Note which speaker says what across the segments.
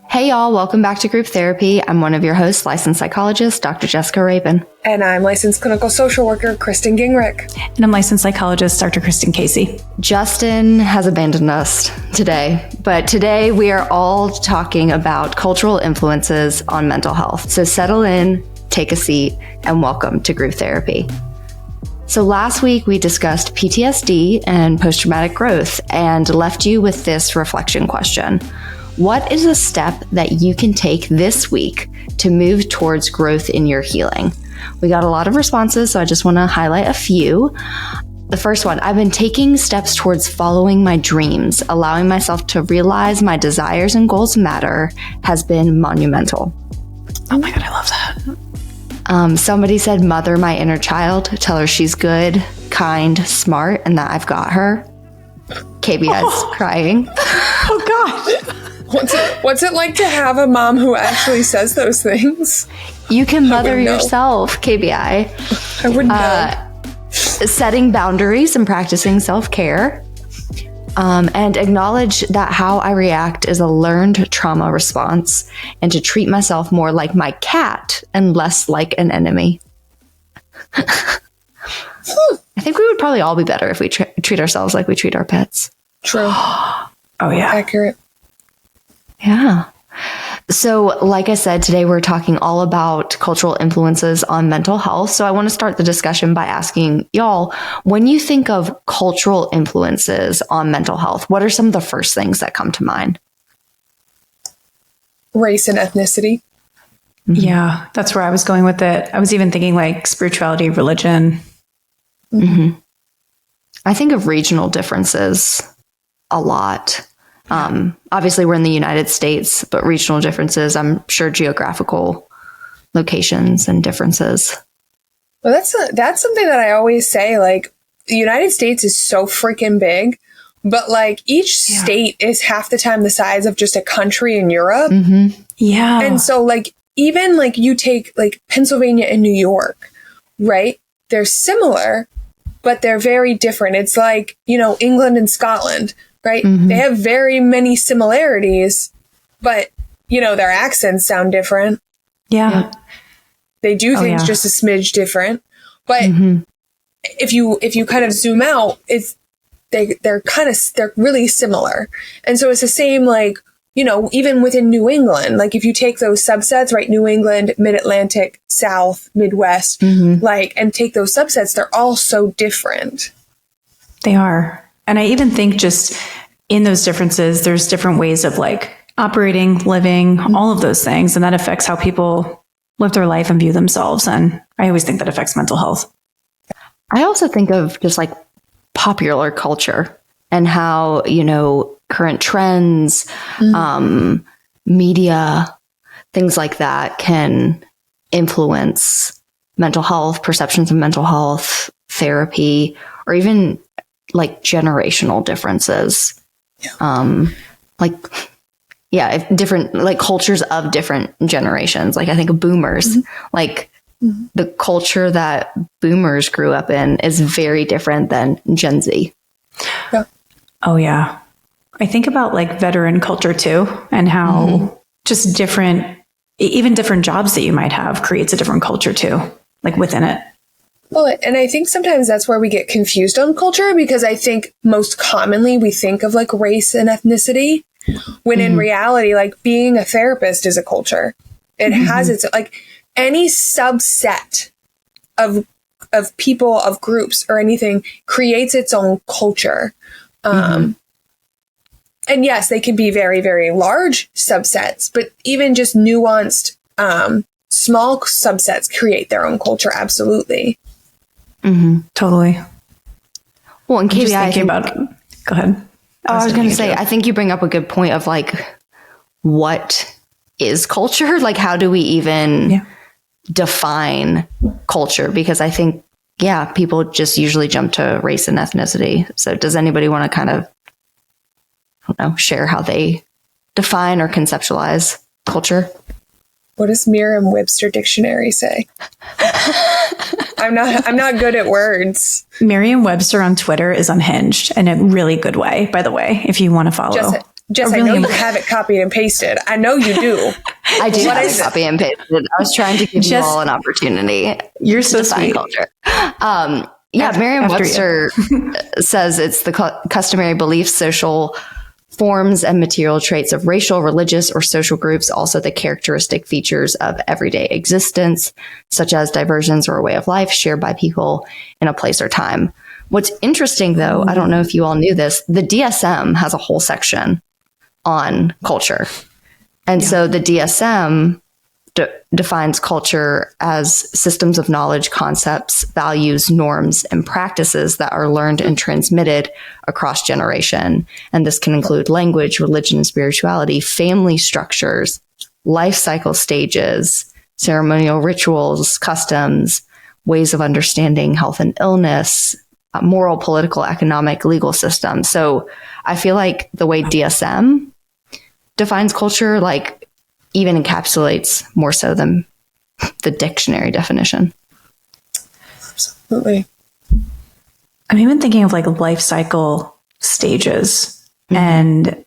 Speaker 1: Hey y'all, welcome back to Group Therapy. I'm one of your hosts, licensed psychologist, Dr. Jessica Rabon.
Speaker 2: And I'm licensed clinical social worker, Kristen Gingrich.
Speaker 3: And I'm licensed psychologist, Dr. Kristen Casey.
Speaker 1: Justin has abandoned us today, but today we are all talking about cultural influences on mental health. So settle in, take a seat, and welcome to Group Therapy. So last week we discussed PTSD and post-traumatic growth and left you with this reflection question. What is a step that you can take this week to move towards growth in your healing? We got a lot of responses, so I just want to highlight a few. The first one, I've been taking steps towards following my dreams, allowing myself to realize my desires and goals matter has been monumental.
Speaker 3: Oh my God, I love that.
Speaker 1: Somebody said, mother my inner child, tell her she's good, kind, smart, and that I've got her. KBI's crying.
Speaker 3: Oh God.
Speaker 2: What's it like to have a mom who actually says those things?
Speaker 1: You can mother yourself, KBI.
Speaker 2: I wouldn't know.
Speaker 1: Setting boundaries and practicing self-care. And acknowledge that how I react is a learned trauma response, and to treat myself more like my cat and less like an enemy. I think we would probably all be better if we treat ourselves like we treat our pets.
Speaker 2: True.
Speaker 3: Oh yeah.
Speaker 2: Accurate.
Speaker 1: Yeah. So like I said, today we're talking all about cultural influences on mental health. So I want to start the discussion by asking y'all, when you think of cultural influences on mental health, what are some of the first things that come to mind?
Speaker 2: Race and ethnicity.
Speaker 3: Mm-hmm. Yeah, that's where I was going with it. I was even thinking like spirituality, religion.
Speaker 1: Mm-hmm. I think of regional differences a lot. Obviously, we're in the United States, but regional differences, I'm sure geographical locations and differences.
Speaker 2: Well, that's something that I always say, like, the United States is so freaking big, but like each state is half the time the size of just a country in Europe.
Speaker 1: Mm-hmm.
Speaker 3: Yeah.
Speaker 2: And so like, even like you take like Pennsylvania and New York, right? They're similar, but they're very different. It's like, England and Scotland. Right? Mm-hmm. They have very many similarities, but, their accents sound different.
Speaker 3: Yeah.
Speaker 2: They do things just a smidge different. But if you kind of zoom out, they're really similar. And so it's the same, like, even within New England, like if you take those subsets, right? New England, Mid-Atlantic, South, Midwest, and take those subsets, they're all so different.
Speaker 3: They are. And I even think just in those differences, there's different ways of like operating, living, all of those things. And that affects how people live their life and view themselves. And I always think that affects mental health.
Speaker 1: I also think of just like popular culture and how, current trends, media, things like that can influence mental health, perceptions of mental health, therapy, or even like generational differences. Different like cultures of different generations. Like I think of boomers, the culture that boomers grew up in is very different than Gen Z.
Speaker 2: Yeah.
Speaker 3: Oh yeah. I think about like veteran culture too, and how just even different jobs that you might have creates a different culture too, like within it.
Speaker 2: Well, and I think sometimes that's where we get confused on culture, because I think most commonly we think of like race and ethnicity, when in reality, like being a therapist is a culture. It has its, like any subset of people, of groups or anything creates its own culture. And yes, they can be very, very large subsets, but even just nuanced, small subsets create their own culture. Absolutely.
Speaker 3: Totally.
Speaker 1: Well, and KBI,
Speaker 3: go ahead.
Speaker 1: I was going to say, I think you bring up a good point of like, what is culture? Like, how do we even define culture? Because I think, people just usually jump to race and ethnicity. So does anybody want to kind of, share how they define or conceptualize culture?
Speaker 2: What does Merriam-Webster dictionary say? I'm not good at words.
Speaker 3: Merriam-Webster on Twitter is unhinged in a really good way, by the way, if you want to follow.
Speaker 2: Jess, I know you have it copied and pasted. I know you do.
Speaker 1: I do have it copy and pasted. I was trying to give you all an opportunity.
Speaker 3: You're so sweet.
Speaker 1: Culture. Merriam-Webster says it's the customary beliefs, social forms, and material traits of racial, religious, or social groups, also the characteristic features of everyday existence, such as diversions or a way of life shared by people in a place or time. What's interesting, though, I don't know if you all knew this, the DSM has a whole section on culture. And so the DSM defines culture as systems of knowledge, concepts, values, norms, and practices that are learned and transmitted across generation. And this can include language, religion, and spirituality, family structures, life cycle stages, ceremonial rituals, customs, ways of understanding health and illness, moral, political, economic, legal systems. So I feel like the way DSM defines culture, like, even encapsulates more so than the dictionary definition.
Speaker 2: Absolutely.
Speaker 3: I'm even thinking of like life cycle stages and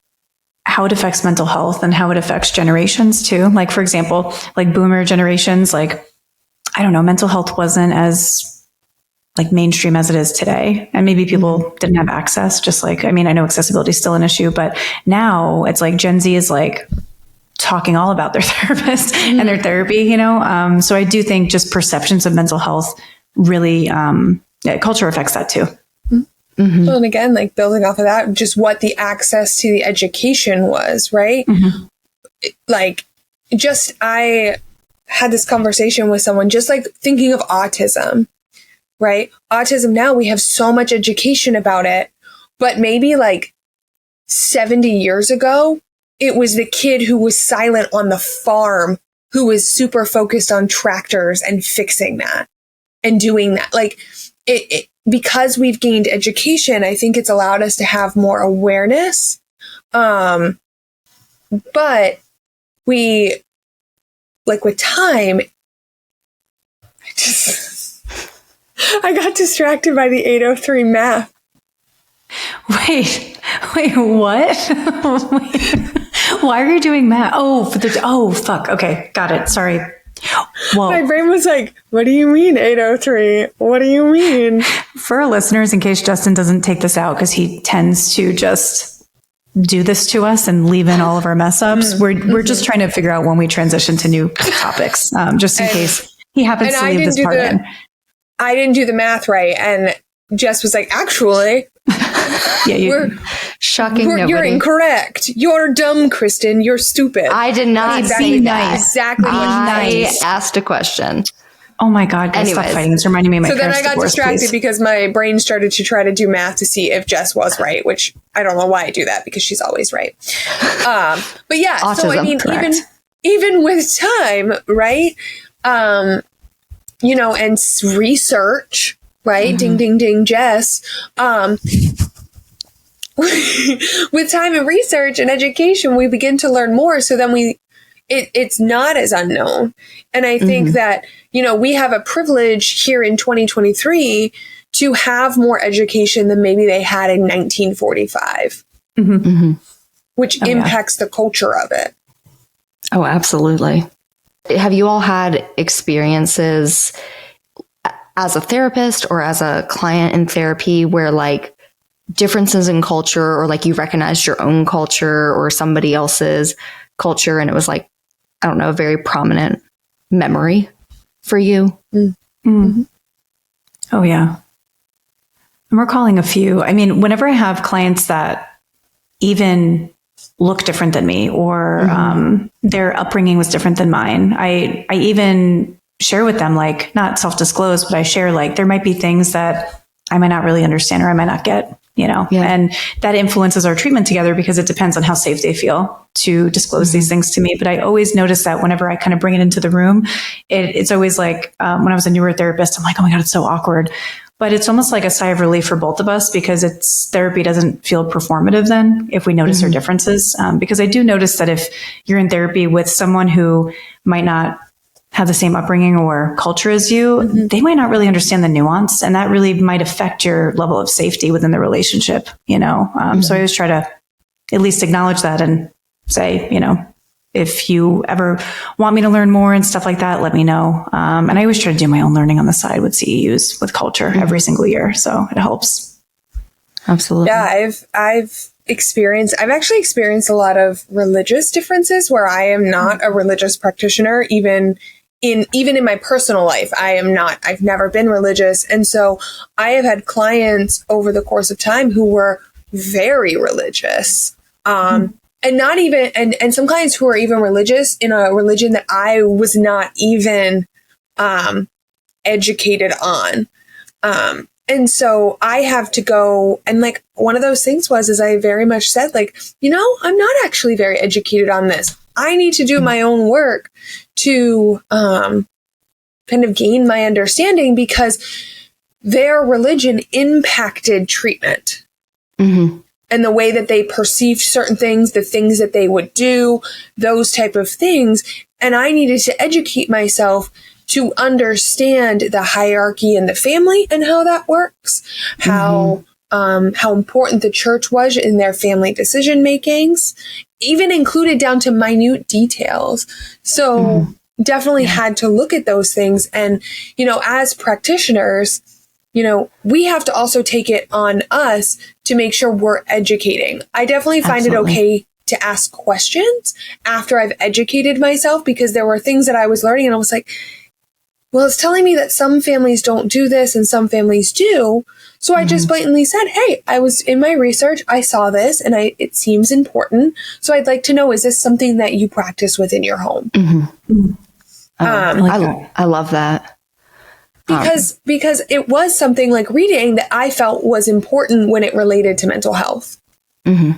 Speaker 3: how it affects mental health and how it affects generations too. Like, for example, like boomer generations, like, I don't know, mental health wasn't as like mainstream as it is today. And maybe people didn't have access, just like, I mean, I know accessibility is still an issue, but now it's like Gen Z is like talking all about their therapist and their therapy, you know? So I do think just perceptions of mental health really, culture affects that too.
Speaker 2: Mm-hmm. Well, and again, like building off of that, just what the access to the education was, right? Mm-hmm. Like, just, I had this conversation with someone, just like thinking of autism, right? Autism now, we have so much education about it, but maybe like 70 years ago, it was the kid who was silent on the farm who was super focused on tractors and fixing that and doing that. Like it because we've gained education, I think it's allowed us to have more awareness. But we, like with time, I got distracted by the 803 math.
Speaker 3: Wait, what? Why are you doing math? Oh, fuck. Okay, got it. Sorry. Well,
Speaker 2: my brain was like, what do you mean 803? What do you mean?
Speaker 3: For our listeners, in case Justin doesn't take this out, because he tends to just do this to us and leave in all of our mess ups. We're just trying to figure out when we transition to new topics, just in case he happens to leave this part in.
Speaker 2: I didn't do the math right. And Jess was like, actually, you're incorrect. You're dumb, Kristen. You're stupid.
Speaker 1: I did not say that.
Speaker 2: Exactly.
Speaker 1: I asked a question.
Speaker 3: Oh my God, guys, stop fighting. It's reminding me of my
Speaker 2: So then
Speaker 3: parents'
Speaker 2: I got
Speaker 3: divorce,
Speaker 2: distracted
Speaker 3: please.
Speaker 2: because my brain started to try to do math to see if Jess was right, which I don't know why I do that because she's always right. But yeah,
Speaker 1: Autism,
Speaker 2: so I mean,
Speaker 1: correct.
Speaker 2: even with time, right? You know, and research, right? Mm-hmm. Ding, ding, ding, Jess. With time and research and education, we begin to learn more. So then it's not as unknown. And I think that, you know, we have a privilege here in 2023 to have more education than maybe they had in 1945, which impacts the culture of it.
Speaker 1: Oh, absolutely. Have you all had experiences as a therapist or as a client in therapy where like differences in culture or like you recognized your own culture or somebody else's culture and it was like, I don't know, a very prominent memory for you?
Speaker 3: Mm-hmm. Oh, yeah. I'm recalling a few. I mean, whenever I have clients that even look different than me or their upbringing was different than mine, I even share with them, like, not self-disclose, but I share like there might be things that I might not really understand or I might not get, you know, and that influences our treatment together because it depends on how safe they feel to disclose these things to me. But I always notice that whenever I kind of bring it into the room, it's always like when I was a newer therapist, I'm like, oh my God, it's so awkward. But it's almost like a sigh of relief for both of us because therapy doesn't feel performative then if we notice our differences. Because I do notice that if you're in therapy with someone who might not have the same upbringing or culture as you, they might not really understand the nuance. And that really might affect your level of safety within the relationship, you know? So I always try to at least acknowledge that and say, if you ever want me to learn more and stuff like that, let me know. And I always try to do my own learning on the side with CEUs, with culture every single year. So it helps.
Speaker 1: Absolutely.
Speaker 2: Yeah, I've actually experienced a lot of religious differences where I am not a religious practitioner, even in my personal life. I've never been religious. And so I have had clients over the course of time who were very religious. And not even, and some clients who are even religious in a religion that I was not even educated on. And so I have to go, and like one of those things is I very much said, like, I'm not actually very educated on this. I need to do my own work to kind of gain my understanding, because their religion impacted treatment. Mm-hmm. And the way that they perceived certain things, the things that they would do, those type of things. And I needed to educate myself to understand the hierarchy in the family and how that works, how important the church was in their family decision makings, even included down to minute details. So definitely had to look at those things. And, as practitioners, we have to also take it on us to make sure we're educating. I definitely find it okay to ask questions after I've educated myself, because there were things that I was learning and I was like, well, it's telling me that some families don't do this and some families do. So I just blatantly said, hey, I was in my research, I saw this and it seems important. So I'd like to know, is this something that you practice within your home?
Speaker 1: I love that.
Speaker 2: Because it was something like reading that I felt was important when it related to mental health.
Speaker 3: Mm-hmm.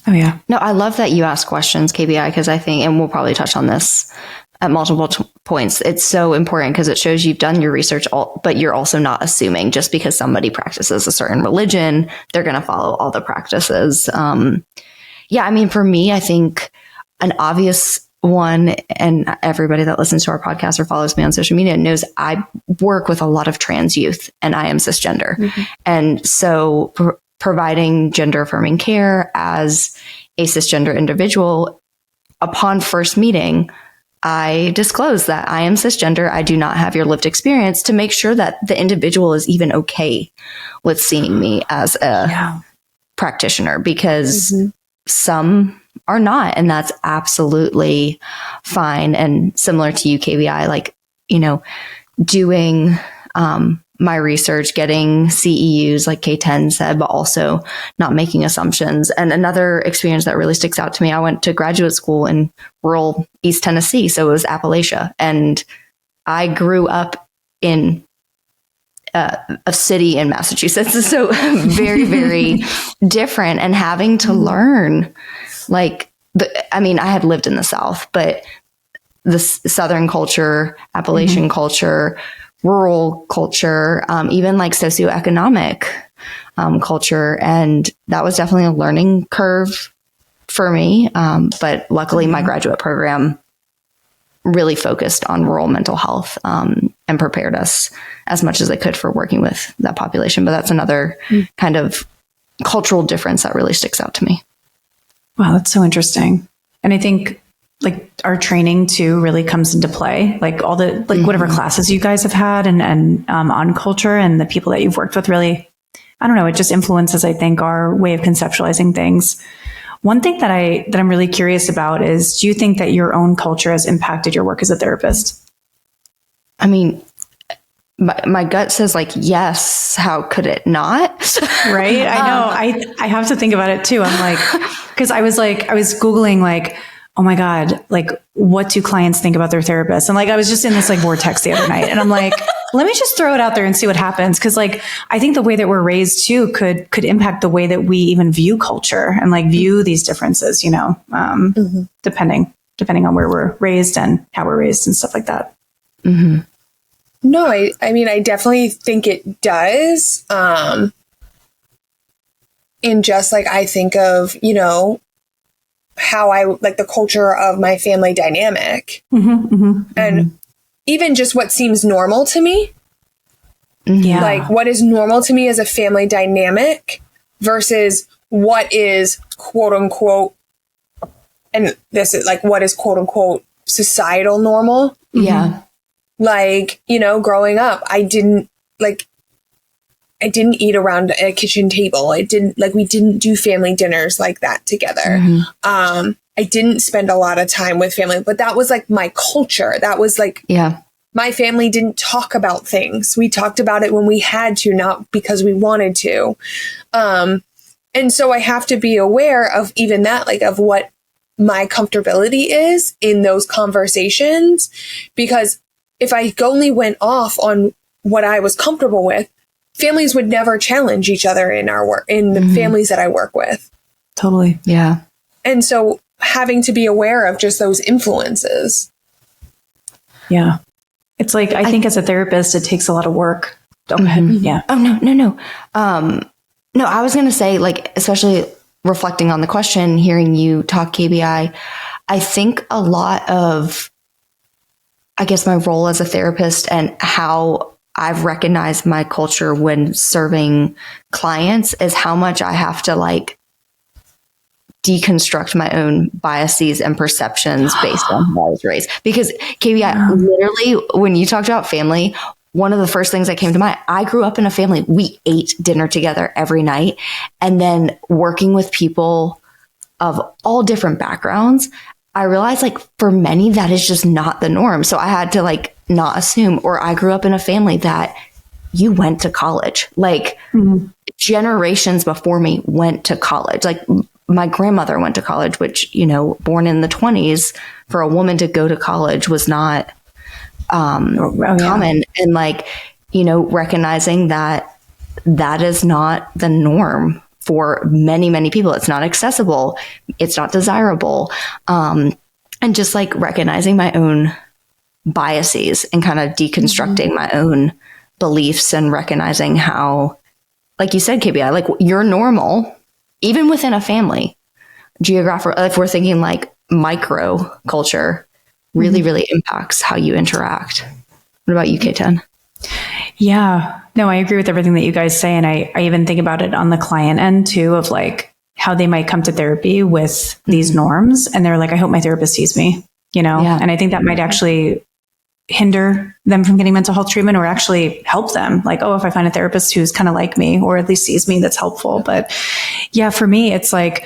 Speaker 3: Oh, yeah.
Speaker 1: No, I love that you ask questions, KBI, because I think, and we'll probably touch on this at multiple points, it's so important because it shows you've done your research, but you're also not assuming just because somebody practices a certain religion, they're going to follow all the practices. For me, I think an obvious one, and everybody that listens to our podcast or follows me on social media knows I work with a lot of trans youth and I am cisgender. Mm-hmm. And so providing gender affirming care as a cisgender individual, upon first meeting, I disclose that I am cisgender. I do not have your lived experience, to make sure that the individual is even okay with seeing me as a practitioner, because some are not, and that's absolutely fine. And similar to you, KBI, doing my research, getting CEUs like K10 said, but also not making assumptions. And another experience that really sticks out to me, I went to graduate school in rural East Tennessee, so it was Appalachia, and I grew up in a city in Massachusetts, so very, very different, and having to learn, I had lived in the South, but the Southern culture, Appalachian culture, rural culture, even like socioeconomic culture. And that was definitely a learning curve for me. But luckily my graduate program really focused on rural mental health and prepared us as much as they could for working with that population. But that's another kind of cultural difference that really sticks out to me.
Speaker 3: Wow, that's so interesting. And I think our training too really comes into play, all the whatever classes you guys have had and on culture, and the people that you've worked with, really, I don't know, it just influences, I think, our way of conceptualizing things. One thing that I'm really curious about is, do you think that your own culture has impacted your work as a therapist?
Speaker 1: I mean, my gut says yes. How could it not?
Speaker 3: Right. I know. I have to think about it too. I'm because I was Googling oh my God, what do clients think about their therapist? And I was just in this vortex the other night, and I'm let me just throw it out there and see what happens. Cause I think the way that we're raised too could impact the way that we even view culture and view these differences, depending on where we're raised and how we're raised and stuff like that.
Speaker 1: Mm-hmm.
Speaker 2: No, I definitely think it does. In just I think of, how I the culture of my family dynamic, and even just what seems normal to me. What is normal to me as a family dynamic versus what is quote unquote, and this is like, what is quote unquote societal normal?
Speaker 1: Yeah.
Speaker 2: Like, you know, growing up, I didn't eat around a kitchen table. We didn't do family dinners like that together. I didn't spend a lot of time with family, but that was like my culture. That was like, my family didn't talk about things. We talked about it when we had to, not because we wanted to. And so I have to be aware of even that, like of what my comfortability is in those conversations, because if I only went off on what I was comfortable with, families would never challenge each other in our work, in the families that I work with.
Speaker 3: Totally.
Speaker 1: Yeah.
Speaker 2: And so having to be aware of just those influences.
Speaker 3: Yeah. It's like, I think as a therapist, it takes a lot of work. Go ahead. Yeah.
Speaker 1: Oh, no. No, I was going to say, like, especially reflecting on the question, hearing you talk KBI, I think a lot of, I guess, my role as a therapist and how I've recognized my culture when serving clients is how much I have to like deconstruct my own biases and perceptions based on how I was raised. Because KBI, literally, when you talked about family, one of the first things that came to mind, I grew up in a family. We ate dinner together every night. And then working with people of all different backgrounds, I realized like for many, that is just not the norm. So I had to like not assume, or I grew up in a family that you went to college, like generations before me went to college. Like my grandmother went to college, which, you know, born in the 20s, for a woman to go to college was not common. And like, you know, recognizing that that is not the norm for many, many people. It's not accessible. It's not desirable. And just like recognizing my own biases and kind of deconstructing my own beliefs and recognizing how, like you said, KBI, like you're normal, even within a family. Geographic, if we're thinking like micro culture, really, really impacts how you interact. What about you, K10?
Speaker 3: Yeah, no, I agree with everything that you guys say. And I even think about it on the client end too, of like how they might come to therapy with these norms. And they're like, I hope my therapist sees me, you know? Yeah. And I think that might actually hinder them from getting mental health treatment, or actually help them. Like, oh, if I find a therapist who's kind of like me, or at least sees me, that's helpful. But yeah, for me, it's like,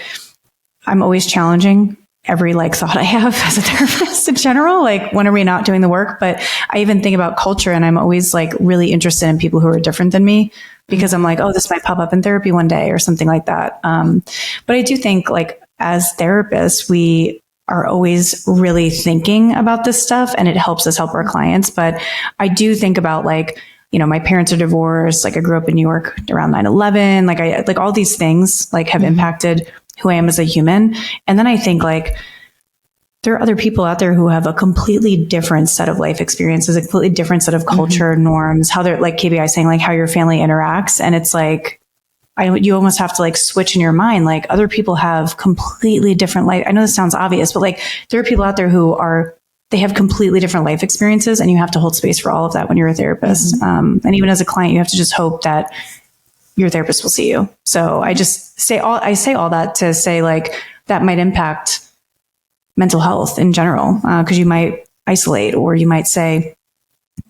Speaker 3: I'm always challenging every like thought I have as a therapist in general. Like, when are we not doing the work? But I even think about culture, and I'm always like really interested in people who are different than me, because I'm like, oh, this might pop up in therapy one day or something like that. But I do think like as therapists, we are always really thinking about this stuff, and it helps us help our clients. But I do think about like, you know, my parents are divorced. Like I grew up in New York around 9/11. Like all these things like have impacted who I am as a human. And then I think like there are other people out there who have a completely different set of life experiences, a completely different set of culture norms, how they're like KBI saying, like how your family interacts. And it's like, you almost have to like switch in your mind. Like other people have completely different life. I know this sounds obvious, but like there are people out there who they have completely different life experiences, and you have to hold space for all of that when you're a therapist. And even as a client, you have to just hope that your therapist will see you. So I say all that to say like that might impact mental health in general, because you might isolate, or you might say,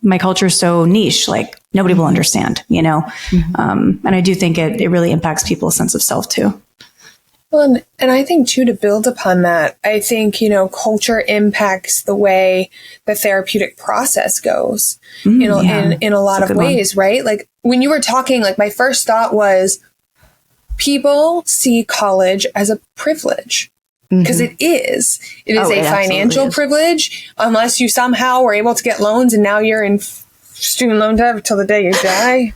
Speaker 3: my culture is so niche, like nobody will understand, you know? And I do think it really impacts people's sense of self too.
Speaker 2: Well, and I think too, to build upon that, I think, you know, culture impacts the way the therapeutic process goes in a lot of ways, right? Like when you were talking, like my first thought was people see college as a privilege. Because it is a financial privilege, unless you somehow were able to get loans and now you're in student loan debt till the day you die.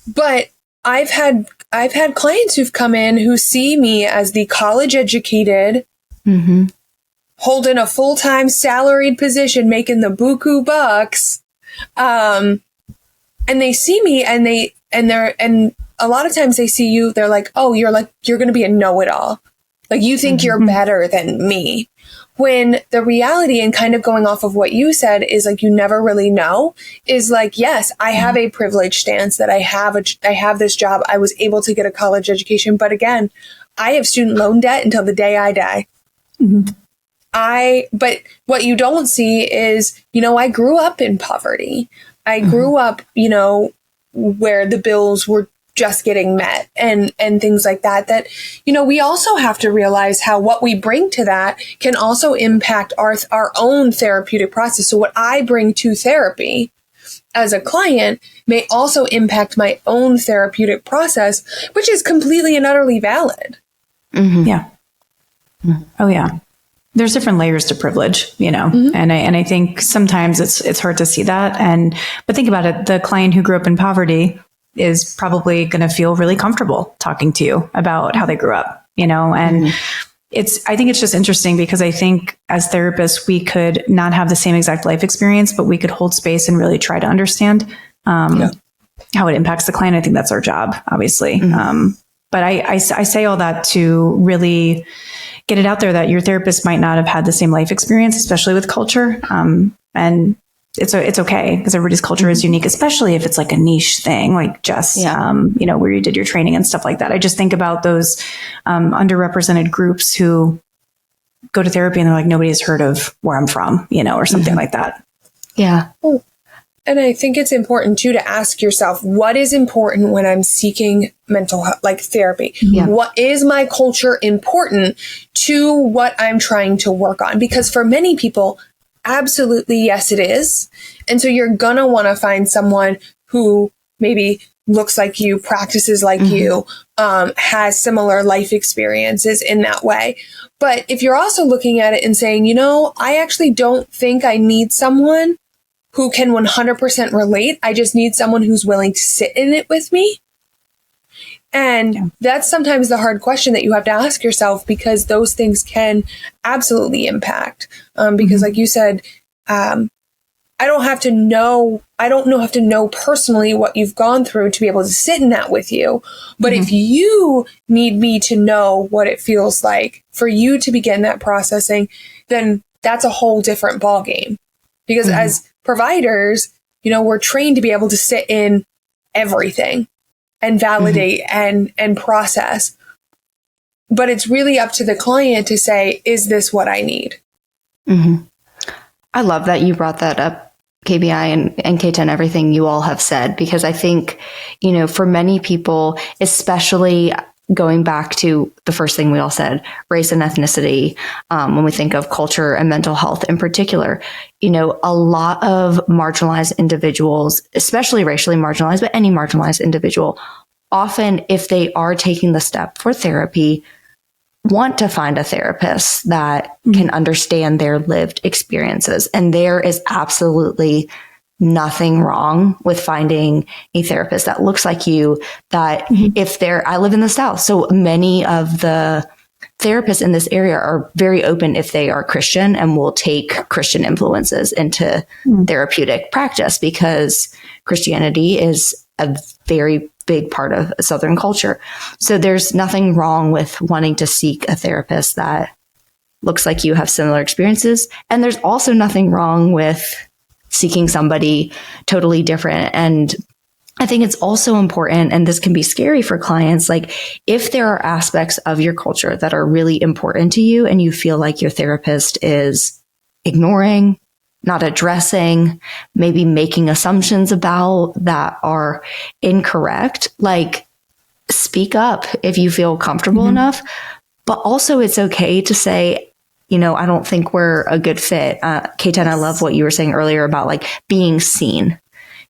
Speaker 2: But I've had clients who've come in who see me as the college educated, holding a full-time salaried position, making the buku bucks. And they see me and a lot of times they see you, they're like, oh, you're going to be a know-it-all. Like, you think you're better than me. When the reality, and kind of going off of what you said, is like, you never really know, is like, yes, I have a privileged stance that I have this job. I was able to get a college education. But again, I have student loan debt until the day I die. But what you don't see is, I grew up in poverty. I grew up, where the bills were just getting met and things like that, we also have to realize how what we bring to that can also impact our own therapeutic process. So what I bring to therapy as a client may also impact my own therapeutic process, which is completely and utterly valid.
Speaker 3: Yeah. Oh yeah. There's different layers to privilege, and I think sometimes it's hard to see that. But think about it. The client who grew up in poverty is probably going to feel really comfortable talking to you about how they grew up, and I think it's just interesting because I think as therapists, we could not have the same exact life experience, but we could hold space and really try to understand how it impacts the client. I think that's our job, obviously. But I say all that to really get it out there that your therapist might not have had the same life experience, especially with culture. And it's okay because everybody's culture is unique, especially if it's like a niche thing, like just, where you did your training and stuff like that. I just think about those underrepresented groups who go to therapy and they're like, nobody's heard of where I'm from, or something like that.
Speaker 1: Yeah.
Speaker 2: And I think it's important too to ask yourself, what is important when I'm seeking mental health, like therapy? What is my culture important to what I'm trying to work on? Because for many people, absolutely, yes, it is. And so you're going to want to find someone who maybe looks like you, practices like you, has similar life experiences in that way. But if you're also looking at it and saying, I actually don't think I need someone who can 100% relate. I just need someone who's willing to sit in it with me. And that's sometimes the hard question that you have to ask yourself, because those things can absolutely impact. Because like you said, I don't have to know personally what you've gone through to be able to sit in that with you. But if you need me to know what it feels like for you to begin that processing, then that's a whole different ballgame. Because as providers, we're trained to be able to sit in everything and validate and process. But it's really up to the client to say, is this what I need?
Speaker 1: I love that you brought that up, KBI and K10, everything you all have said, because I think, for many people, especially going back to the first thing we all said, race and ethnicity, when we think of culture and mental health in particular, a lot of marginalized individuals, especially racially marginalized, but any marginalized individual, often if they are taking the step for therapy, want to find a therapist that can understand their lived experiences. And there is absolutely nothing wrong with finding a therapist that looks like you, that I live in the South. So many of the therapists in this area are very open if they are Christian and will take Christian influences into therapeutic practice, because Christianity is a very big part of Southern culture. So there's nothing wrong with wanting to seek a therapist that looks like you, have similar experiences. And there's also nothing wrong with seeking somebody totally different. And I think it's also important, and this can be scary for clients, like if there are aspects of your culture that are really important to you and you feel like your therapist is ignoring, not addressing, maybe making assumptions about that are incorrect, like speak up if you feel comfortable enough. But also it's okay to say, I don't think we're a good fit. K10, I love what you were saying earlier about like being seen,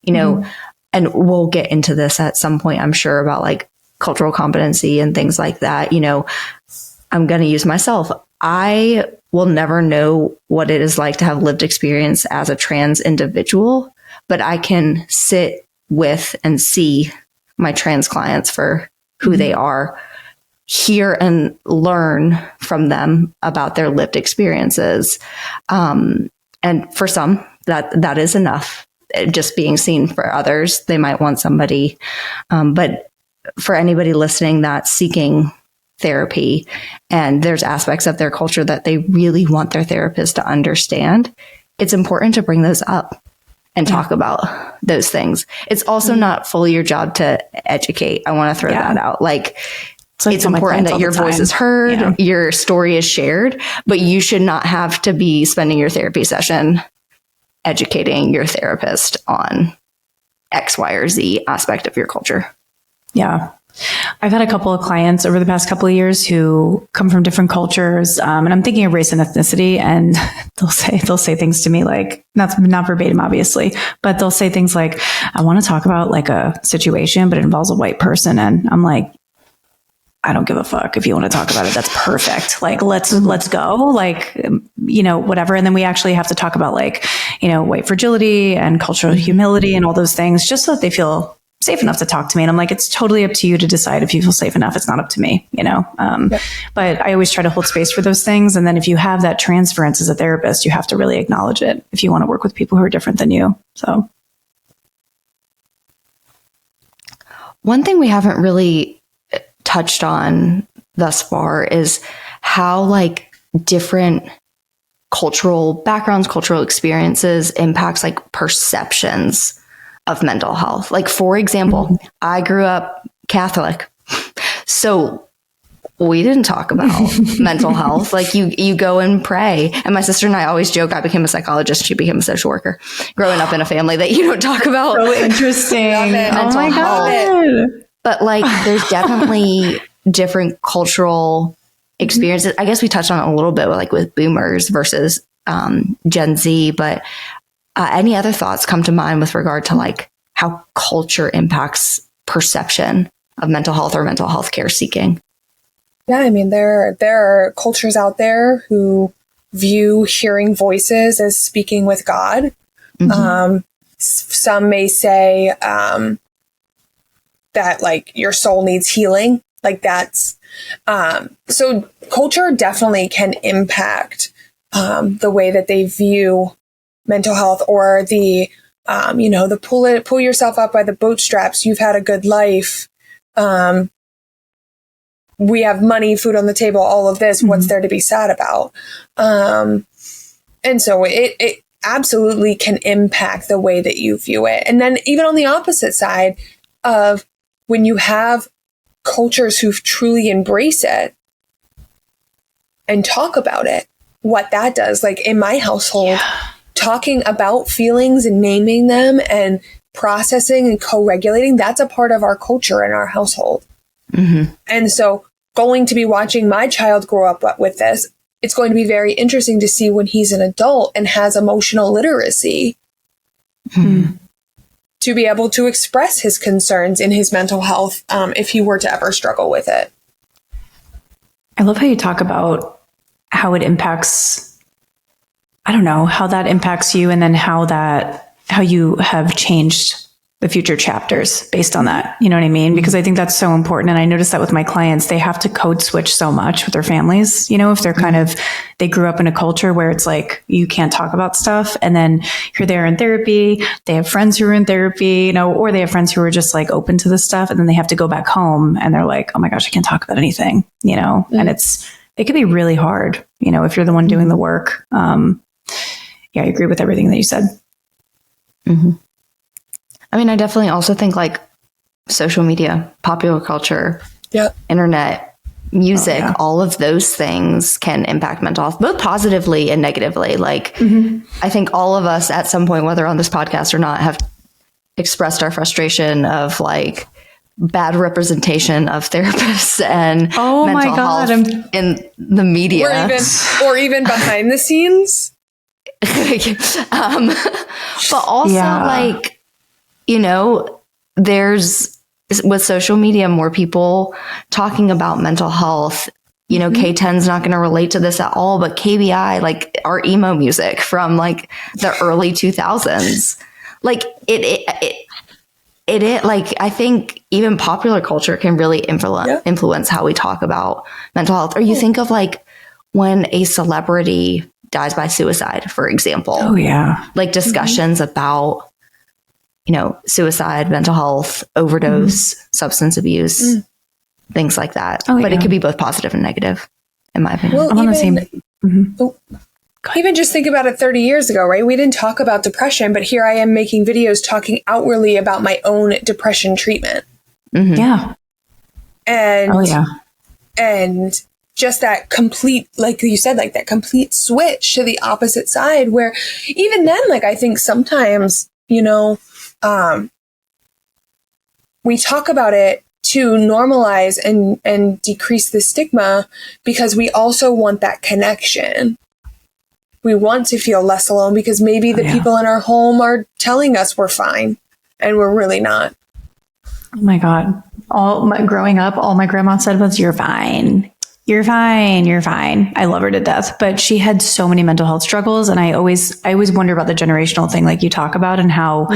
Speaker 1: and we'll get into this at some point, I'm sure, about like cultural competency and things like that. I'm going to use myself. I will never know what it is like to have lived experience as a trans individual, but I can sit with and see my trans clients for who they are, hear and learn from them about their lived experiences. And for some, that is enough. Just being seen. For others, they might want somebody. But for anybody listening that's seeking therapy and there's aspects of their culture that they really want their therapist to understand, it's important to bring those up and talk about those things. It's also not fully your job to educate. I want to throw that out. Like, it's important that your voice is heard, your story is shared, but you should not have to be spending your therapy session educating your therapist on X, Y, or Z aspect of your culture.
Speaker 3: Yeah. I've had a couple of clients over the past couple of years who come from different cultures. And I'm thinking of race and ethnicity, and they'll say things to me like, not verbatim, obviously, but they'll say things like, I want to talk about like a situation, but it involves a white person. And I'm like, I don't give a fuck if you want to talk about it. That's perfect. Like, let's go, like, whatever. And then we actually have to talk about like, white fragility and cultural humility and all those things, just so that they feel safe enough to talk to me. And I'm like, it's totally up to you to decide if you feel safe enough. It's not up to me, but I always try to hold space for those things. And then if you have that transference as a therapist, you have to really acknowledge it if you want to work with people who are different than you. So
Speaker 1: one thing we haven't really touched on thus far is how like different cultural backgrounds, cultural experiences impacts like perceptions of mental health. Like, for example, I grew up Catholic, so we didn't talk about mental health. Like, you go and pray. And my sister and I always joke, I became a psychologist, she became a social worker, growing up in a family that you don't talk about.
Speaker 3: So interesting.
Speaker 1: Mental health. But like, there's definitely different cultural experiences. I guess we touched on it a little bit with boomers versus Gen Z, but any other thoughts come to mind with regard to like how culture impacts perception of mental health or mental health care seeking?
Speaker 2: Yeah, I mean, there are cultures out there who view hearing voices as speaking with God. Some may say that like your soul needs healing. Like that's, so culture definitely can impact the way that they view mental health, or the, the pull yourself up by the bootstraps. You've had a good life. We have money, food on the table, all of this. What's there to be sad about? And so it absolutely can impact the way that you view it. And then even on the opposite side of when you have cultures who truly embrace it and talk about it, what that does, like in my household, talking about feelings and naming them and processing and co-regulating, that's a part of our culture in our household. And so going to be watching my child grow up with this, it's going to be very interesting to see when he's an adult and has emotional literacy to be able to express his concerns in his mental health if he were to ever struggle with it.
Speaker 3: I love how you talk about how it impacts, I don't know, how that impacts you, and then how you have changed the future chapters based on that. You know what I mean? Because I think that's so important. And I notice that with my clients, they have to code switch so much with their families. If they're they grew up in a culture where it's like, you can't talk about stuff. And then you're there in therapy. They have friends who are in therapy, or they have friends who are just like open to this stuff. And then they have to go back home and they're like, oh my gosh, I can't talk about anything, and it could be really hard, if you're the one doing the work. I agree with everything that you said.
Speaker 1: I mean, I definitely also think like social media, popular culture, internet, music, all of those things can impact mental health, both positively and negatively. Like, I think all of us at some point, whether on this podcast or not, have expressed our frustration of like bad representation of therapists and mental health in the media.
Speaker 2: Or even behind the scenes.
Speaker 1: But also there's with social media, more people talking about mental health. K10's not going to relate to this at all, but KBI, like our emo music from like the early 2000s, like it like, I think even popular culture can really influence how we talk about mental health. Or you think of like when a celebrity dies by suicide, for example. Like discussions about, suicide, mental health, overdose, substance abuse. things like that.
Speaker 3: Oh,
Speaker 1: but
Speaker 3: yeah.
Speaker 1: it could be both positive and negative, in my opinion.
Speaker 2: Well,
Speaker 3: I'm on the same.
Speaker 2: Even just think about it 30 years ago, right? We didn't talk about depression, but here I am making videos talking outwardly about my own depression treatment.
Speaker 3: Yeah.
Speaker 2: And, and just that complete, like you said, like that complete switch to the opposite side where even then, like, I think sometimes, you know, we talk about it to normalize and decrease the stigma because we also want that connection. We want to feel less alone because maybe the people in our home are telling us we're fine and we're really not.
Speaker 3: Oh my God. Growing up, all my grandma said was, "You're fine. You're fine. You're fine." I love her to death, but she had so many mental health struggles. And I always wonder about the generational thing, like you talk about, and how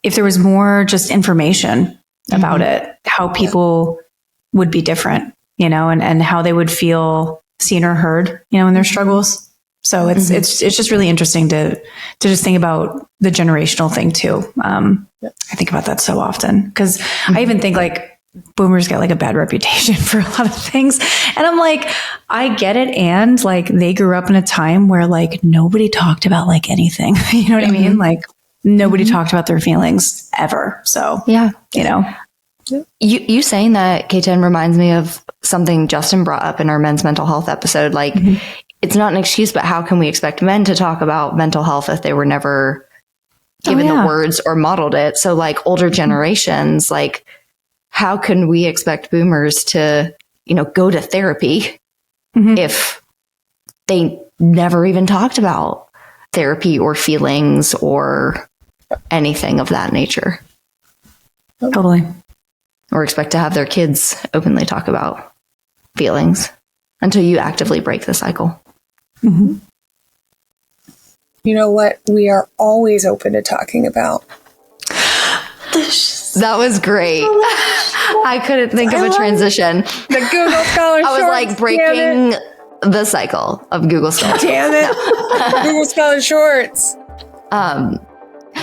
Speaker 3: if there was more just information about it, how people would be different, you know, and how they would feel seen or heard, you know, in their struggles. So it's just really interesting to just think about the generational thing too. I think about that so often because I even think like boomers get like a bad reputation for a lot of things. And I'm like, I get it. And like they grew up in a time where like nobody talked about like anything, you know what I mean? Like nobody talked about their feelings ever. So
Speaker 1: Yeah.
Speaker 3: you know,
Speaker 1: You saying that, K10, reminds me of something Justin brought up in our men's mental health episode. Like, it's not an excuse, but how can we expect men to talk about mental health if they were never given the words or modeled it? So like older generations, like how can we expect boomers to, you know, go to therapy if they never even talked about therapy or feelings or anything of that nature?
Speaker 3: totally.
Speaker 1: Or expect to have their kids openly talk about feelings until you actively break the cycle.
Speaker 2: You know what? We are always open to talking about.
Speaker 1: That was great. I couldn't think of a transition.
Speaker 2: The Google Scholar
Speaker 1: I was
Speaker 2: Shorts,
Speaker 1: like breaking the cycle of Google Scholar.
Speaker 2: Damn it. Google Scholar Shorts.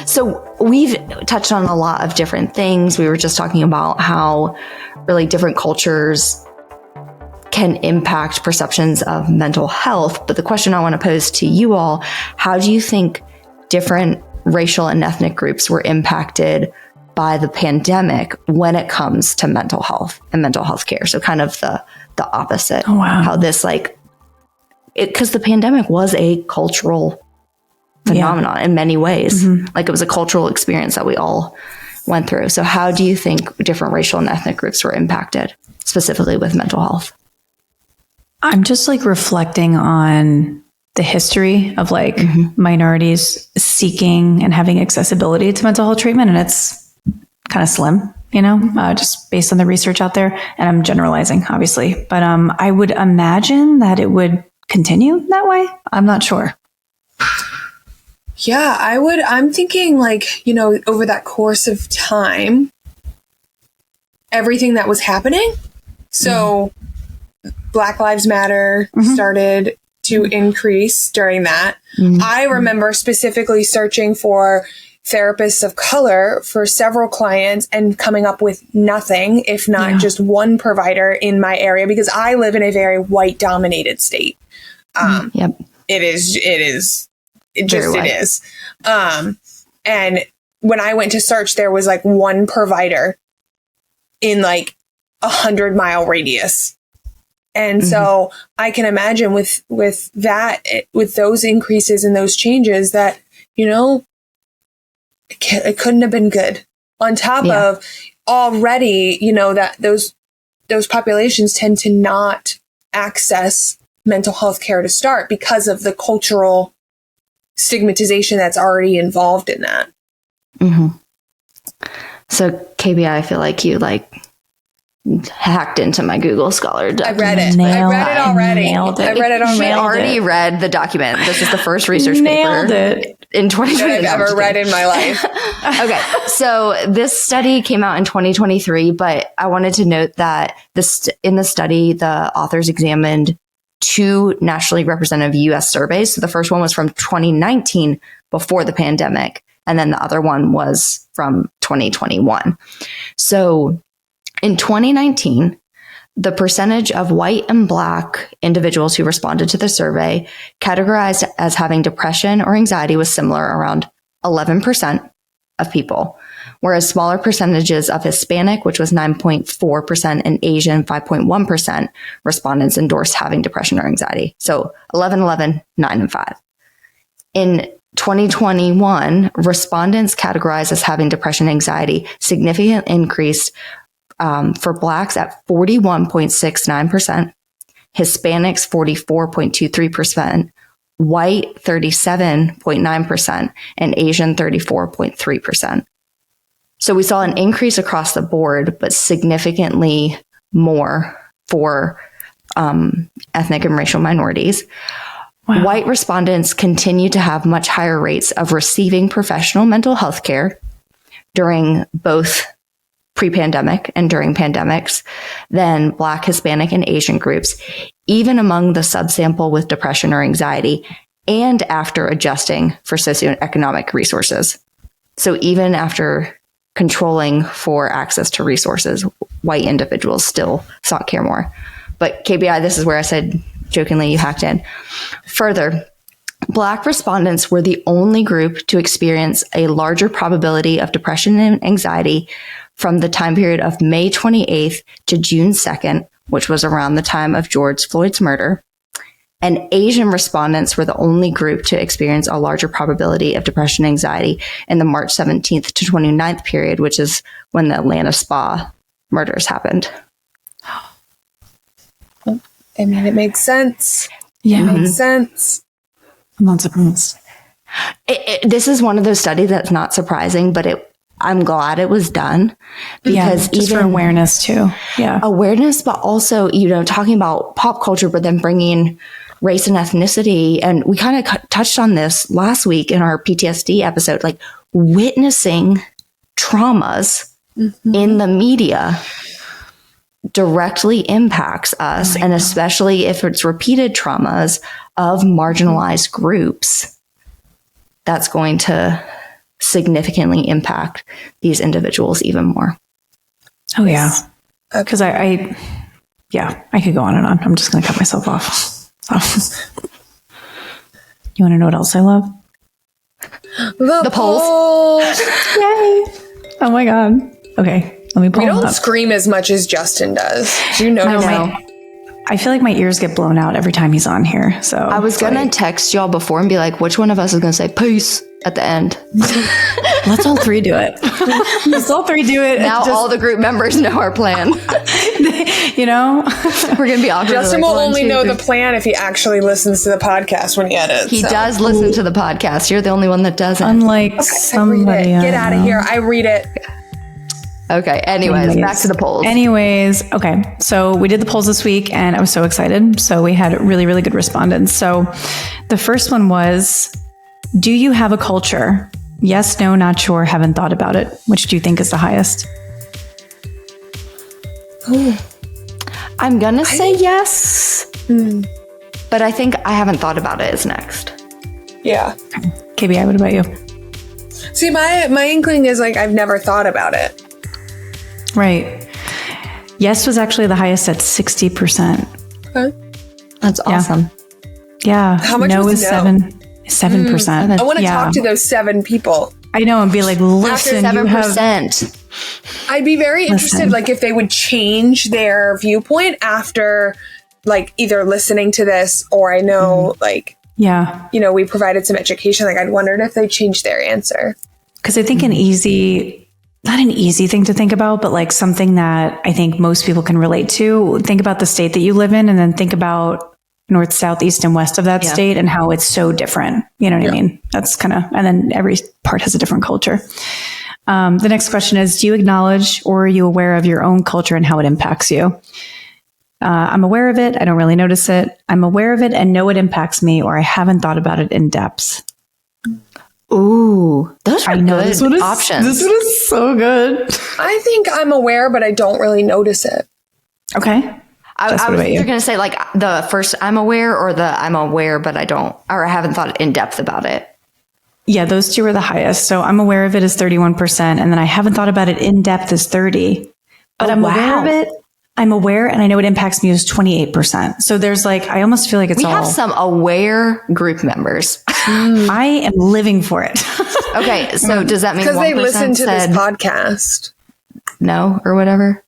Speaker 1: So we've touched on a lot of different things. We were just talking about how really different cultures can impact perceptions of mental health. But the question I want to pose to you all, how do you think different racial and ethnic groups were impacted by the pandemic when it comes to mental health and mental health care? So kind of the opposite.
Speaker 3: Oh, wow.
Speaker 1: How this because the pandemic was a cultural phenomenon in many ways. Like it was a cultural experience that we all went through. So how do you think different racial and ethnic groups were impacted specifically with mental health?
Speaker 3: I'm just like reflecting on the history of like minorities seeking and having accessibility to mental health treatment. And it's kind of slim, you know, just based on the research out there. And I'm generalizing, obviously, but I would imagine that it would continue that way. I'm not sure.
Speaker 2: Yeah, I'm thinking like, you know, over that course of time, everything that was happening. So Black Lives Matter started to increase during that. I remember specifically searching for therapists of color for several clients and coming up with nothing, if not just one provider in my area, because I live in a very white dominated state. It is. And when I went to search, there was like one provider in like 100-mile radius. And so I can imagine with that, with those increases and those changes that, you know, it couldn't have been good. On top of already, you know, that those populations tend to not access mental health care to start because of the cultural stigmatization that's already involved in that.
Speaker 1: So KB, I feel like you hacked into my Google Scholar document.
Speaker 2: I read it. I read it already. I read it already.
Speaker 1: She already read the document. This is the first research paper in 2020
Speaker 2: that I've ever read in my life.
Speaker 1: Okay, so this study came out in 2023, but I wanted to note that in the study, the authors examined 2 nationally representative U.S. surveys. So the first one was from 2019 before the pandemic, and then the other one was from 2021. So in 2019, The percentage of white and Black individuals who responded to the survey categorized as having depression or anxiety was similar, around 11% of people, whereas smaller percentages of Hispanic, which was 9.4%, and Asian, 5.1% respondents endorsed having depression or anxiety. So 11, 11, 9, and 5. In 2021, respondents categorized as having depression and anxiety significantly increased for Blacks at 41.69%, Hispanics 44.23%, white 37.9%, and Asian 34.3%. So we saw an increase across the board, but significantly more for ethnic and racial minorities. Wow. White respondents continue to have much higher rates of receiving professional mental health care during both pre-pandemic and during pandemics than Black, Hispanic, and Asian groups, even among the subsample with depression or anxiety, and after adjusting for socioeconomic resources. So even after controlling for access to resources, white individuals still sought care more. But KBI, this is where I said jokingly you hacked in. Further, Black respondents were the only group to experience a larger probability of depression and anxiety from the time period of May 28th to June 2nd, which was around the time of George Floyd's murder. And Asian respondents were the only group to experience a larger probability of depression and anxiety in the March 17th to 29th period, which is when the Atlanta spa murders happened.
Speaker 2: I mean, it makes sense.
Speaker 3: Yeah.
Speaker 2: It makes sense.
Speaker 3: I'm not surprised.
Speaker 1: This is one of those studies that's not surprising, but I'm glad it was done because
Speaker 3: just
Speaker 1: even
Speaker 3: for awareness too. Yeah.
Speaker 1: Awareness, but also, talking about pop culture, but then bringing race and ethnicity. And we kind of touched on this last week in our PTSD episode, like witnessing traumas in the media directly impacts us. And especially if it's repeated traumas of marginalized groups, that's going to significantly impact these individuals even more.
Speaker 3: Oh yeah. Because I could go on and on. I'm just going to cut myself off. You want to know what else I love?
Speaker 2: The polls.
Speaker 3: Yay. Oh my God. Okay. Let me pull
Speaker 2: We
Speaker 3: them
Speaker 2: don't
Speaker 3: up.
Speaker 2: scream as much as Justin does. Do you notice?
Speaker 3: I feel like my ears get blown out every time he's on here. So
Speaker 1: I was going to text y'all before and be like, which one of us is going to say peace at the end?
Speaker 3: Let's all three do it. Let's all three do it.
Speaker 1: Now all the group members know our plan.
Speaker 3: We're
Speaker 1: going to be awkward.
Speaker 2: Justin will only know the plan if he actually listens to the podcast when he edits.
Speaker 1: He does listen to the podcast. You're the only one that doesn't.
Speaker 3: Unlike somebody.
Speaker 2: Get out of here. I read it.
Speaker 1: Okay. Anyways, back to the polls.
Speaker 3: Okay. So we did the polls this week and I was so excited. So we had really, really good respondents. So the first one was, do you have a culture? Yes, no, not sure, haven't thought about it. Which do you think is the highest?
Speaker 1: I'm going to say yes. But I think I haven't thought about it is next.
Speaker 2: Yeah.
Speaker 3: KBI, what about you?
Speaker 2: See, my inkling is like, I've never thought about it.
Speaker 3: Right. Yes was actually the highest at 60%.
Speaker 2: Okay.
Speaker 1: That's awesome.
Speaker 3: Yeah.
Speaker 2: How much
Speaker 3: no
Speaker 2: was
Speaker 3: is
Speaker 2: no?
Speaker 3: 7%.
Speaker 2: I want to talk to those 7 people.
Speaker 3: I know, and be like, listen,
Speaker 1: 7%.
Speaker 2: I'd be very interested, like, if they would change their viewpoint after, like, either listening to this or I know, like, we provided some education. Like, I'd wondered if they changed their answer.
Speaker 3: Because I think not an easy thing to think about, but like something that I think most people can relate to. Think about the state that you live in and then think about north, south, east, and west of that state and how it's so different. You know what I mean? That's kind of, and then every part has a different culture. The next question is, do you acknowledge or are you aware of your own culture and how it impacts you? I'm aware of it. I don't really notice it. I'm aware of it and know it impacts me, or I haven't thought about it in depth.
Speaker 1: Ooh, those are good options.
Speaker 3: This one is so good.
Speaker 2: I think I'm aware, but I don't really notice it.
Speaker 3: Okay.
Speaker 1: I was either going to say like the first I'm aware or the I'm aware, but I don't, or I haven't thought in depth about it.
Speaker 3: Yeah, those two are the highest. So I'm aware of it is 31%. And then I haven't thought about it in depth is 30. But I'm aware of it. I'm aware and I know it impacts me is 28%. So there's like, I almost feel like it's
Speaker 1: we have some aware group members.
Speaker 3: I am living for it.
Speaker 1: Okay. So does that mean
Speaker 2: because they listen to this
Speaker 1: said
Speaker 2: podcast?
Speaker 1: no or whatever?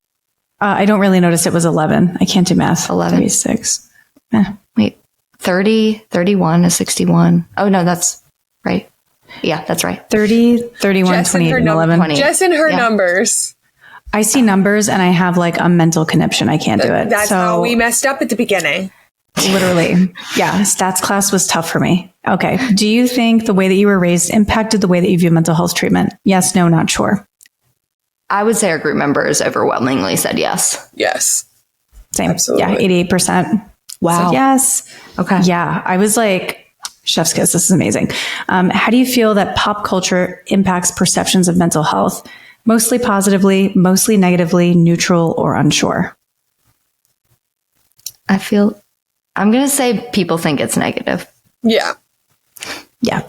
Speaker 3: I don't really notice it was 11. I can't do math.
Speaker 1: 11.
Speaker 3: 36.
Speaker 1: Wait, 30, 31 is 61. Oh, no, that's right. Yeah, that's right.
Speaker 3: 30, 31,
Speaker 2: Jess and
Speaker 3: 28,
Speaker 2: her
Speaker 3: and
Speaker 2: num-
Speaker 3: 11.
Speaker 1: 20.
Speaker 2: Just in her
Speaker 1: Yeah.
Speaker 2: numbers.
Speaker 3: I see numbers and I have like a mental conniption. I can't do it.
Speaker 2: That's
Speaker 3: so
Speaker 2: how we messed up at the beginning.
Speaker 3: literally, yeah, stats class was tough for me. Okay. Do you think the way that you were raised impacted the way that you view mental health treatment? Yes, no, not sure.
Speaker 1: I would say our group members overwhelmingly said yes.
Speaker 2: Yes.
Speaker 3: Same.
Speaker 2: Absolutely.
Speaker 3: Yeah, 88%.
Speaker 1: Wow.
Speaker 3: Said yes.
Speaker 1: Okay.
Speaker 3: Yeah. I was like, chef's kiss. This is amazing. How do you feel that pop culture impacts perceptions of mental health? Mostly positively, mostly negatively, neutral, or unsure?
Speaker 1: I'm going to say people think it's negative.
Speaker 2: Yeah.
Speaker 3: Yeah.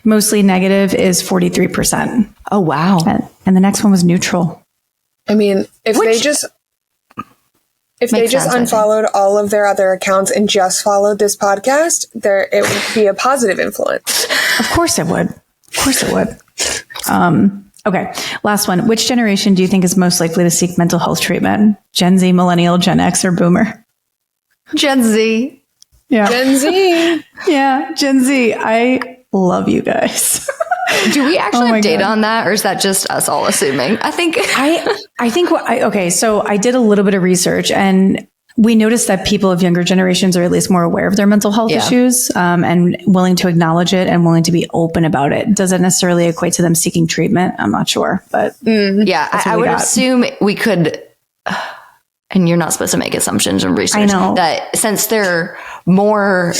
Speaker 3: Mostly negative is 43%.
Speaker 1: Oh, wow.
Speaker 3: And the next one was neutral.
Speaker 2: I mean, if they just
Speaker 1: Makes sense, I think.
Speaker 2: unfollowed all of their other accounts and just followed this podcast, it would be a positive influence.
Speaker 3: Of course it would. Of course it would. Okay. Last one. Which generation do you think is most likely to seek mental health treatment? Gen Z, millennial, Gen X, or boomer?
Speaker 1: Gen Z.
Speaker 3: Yeah.
Speaker 2: Gen Z.
Speaker 3: Yeah. Gen Z. I love you guys.
Speaker 1: Do we actually
Speaker 3: Oh my
Speaker 1: have data
Speaker 3: God.
Speaker 1: on that, or is that just us all assuming? I think
Speaker 3: I think okay. So I did a little bit of research and we noticed that people of younger generations are at least more aware of their mental health
Speaker 1: Yeah.
Speaker 3: issues, and willing to acknowledge it and willing to be open about it. Does it necessarily equate to them seeking treatment? I'm not sure, but
Speaker 1: yeah,
Speaker 3: That's what
Speaker 1: I
Speaker 3: we
Speaker 1: would
Speaker 3: got.
Speaker 1: assume we could, and you're not supposed to make assumptions and research.
Speaker 3: I know.
Speaker 1: That since they're more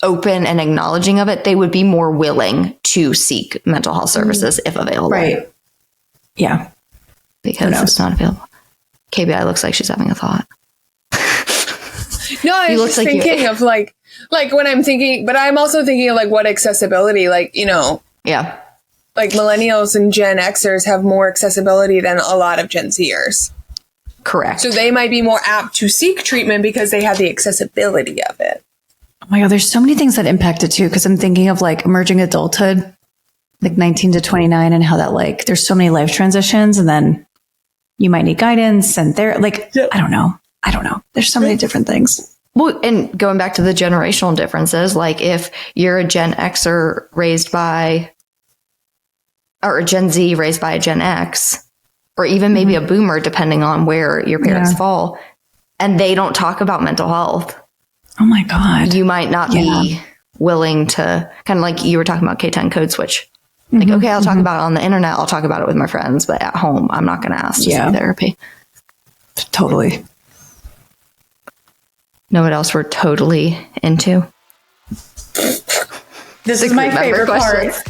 Speaker 1: open and acknowledging of it, they would be more willing to seek mental health services if available.
Speaker 3: right. Yeah.
Speaker 1: Because
Speaker 3: knows?
Speaker 1: it's not available. KBI looks like she's having a thought.
Speaker 2: No, I
Speaker 1: You
Speaker 2: was
Speaker 1: look
Speaker 2: just
Speaker 1: like you-
Speaker 2: thinking of like when I'm thinking, but I'm also thinking of like what accessibility, like,
Speaker 1: Yeah.
Speaker 2: like millennials and Gen Xers have more accessibility than a lot of Gen Zers.
Speaker 1: Correct.
Speaker 2: So they might be more apt to seek treatment because they have the accessibility of it.
Speaker 3: Oh my God, there's so many things that impact it too. Cause I'm thinking of like emerging adulthood, like 19 to 29 and how that like, there's so many life transitions and then you might need guidance and I don't know. There's so many different things.
Speaker 1: Well, and going back to the generational differences, like if you're a Gen Xer raised by, or a Gen Z raised by a Gen X, or even maybe a boomer, depending on where your parents
Speaker 3: Yeah.
Speaker 1: fall, and they don't talk about mental health,
Speaker 3: Oh my God.
Speaker 1: you might not be willing to, kind of like you were talking about K10 code switch. Like, okay, I'll talk about it on the internet. I'll talk about it with my friends, but at home, I'm not going to ask to
Speaker 3: Yeah.
Speaker 1: see therapy.
Speaker 3: Totally.
Speaker 1: Know what else we're totally into?
Speaker 3: This is
Speaker 1: group
Speaker 3: my
Speaker 1: member
Speaker 3: favorite part.
Speaker 1: questions.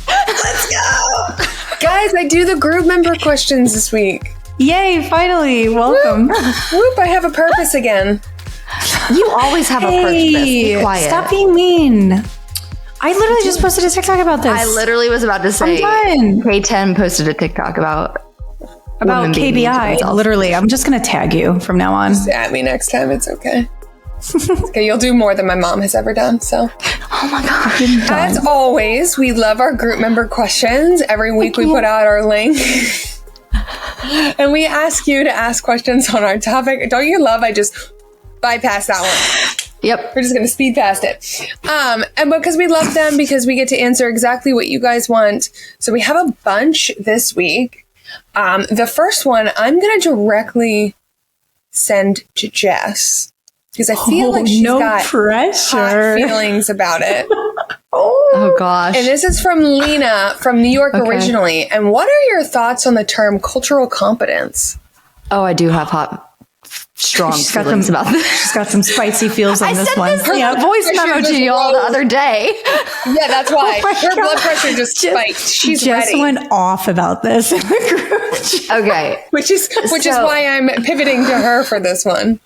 Speaker 2: Guys, I do the group member questions this week.
Speaker 3: Yay, finally. Welcome.
Speaker 2: Whoop, I have a purpose again.
Speaker 1: You always have a purpose. Be quiet.
Speaker 3: Stop being mean. I literally just posted a TikTok about this.
Speaker 1: I literally was about to say
Speaker 3: done.
Speaker 1: K10 posted a TikTok about women being mean to
Speaker 3: KBI.
Speaker 1: themselves.
Speaker 3: Literally, I'm just going to tag you from now on.
Speaker 2: At me next time, it's okay. Okay, you'll do more than my mom has ever done, so.
Speaker 1: Oh my god.
Speaker 2: As always, we love our group member questions. Every week we put out our link. And we ask you to ask questions on our topic. Don't you love I just bypassed that one?
Speaker 1: Yep.
Speaker 2: We're just going to speed past it. And because we love them, because we get to answer exactly what you guys want. So we have a bunch this week. The first one I'm going to directly send to Jess because I feel like she's got hot feelings about it.
Speaker 1: Oh gosh.
Speaker 2: And this is from Lena from New York
Speaker 1: Okay.
Speaker 2: originally. And what are your thoughts on the term cultural competence?
Speaker 1: Oh, I do have strong
Speaker 3: She's got
Speaker 1: feelings
Speaker 3: them-
Speaker 1: about this.
Speaker 3: She's got some spicy feels on
Speaker 1: I
Speaker 3: this
Speaker 1: sent
Speaker 3: one.
Speaker 1: this voice memo to y'all the other day.
Speaker 2: Yeah, that's why.
Speaker 3: my
Speaker 2: Her
Speaker 3: God.
Speaker 2: blood pressure just spiked. She's
Speaker 3: Jess
Speaker 2: ready.
Speaker 3: went off about this in the group chat.
Speaker 1: Okay.
Speaker 2: Which is why I'm pivoting to her for this one.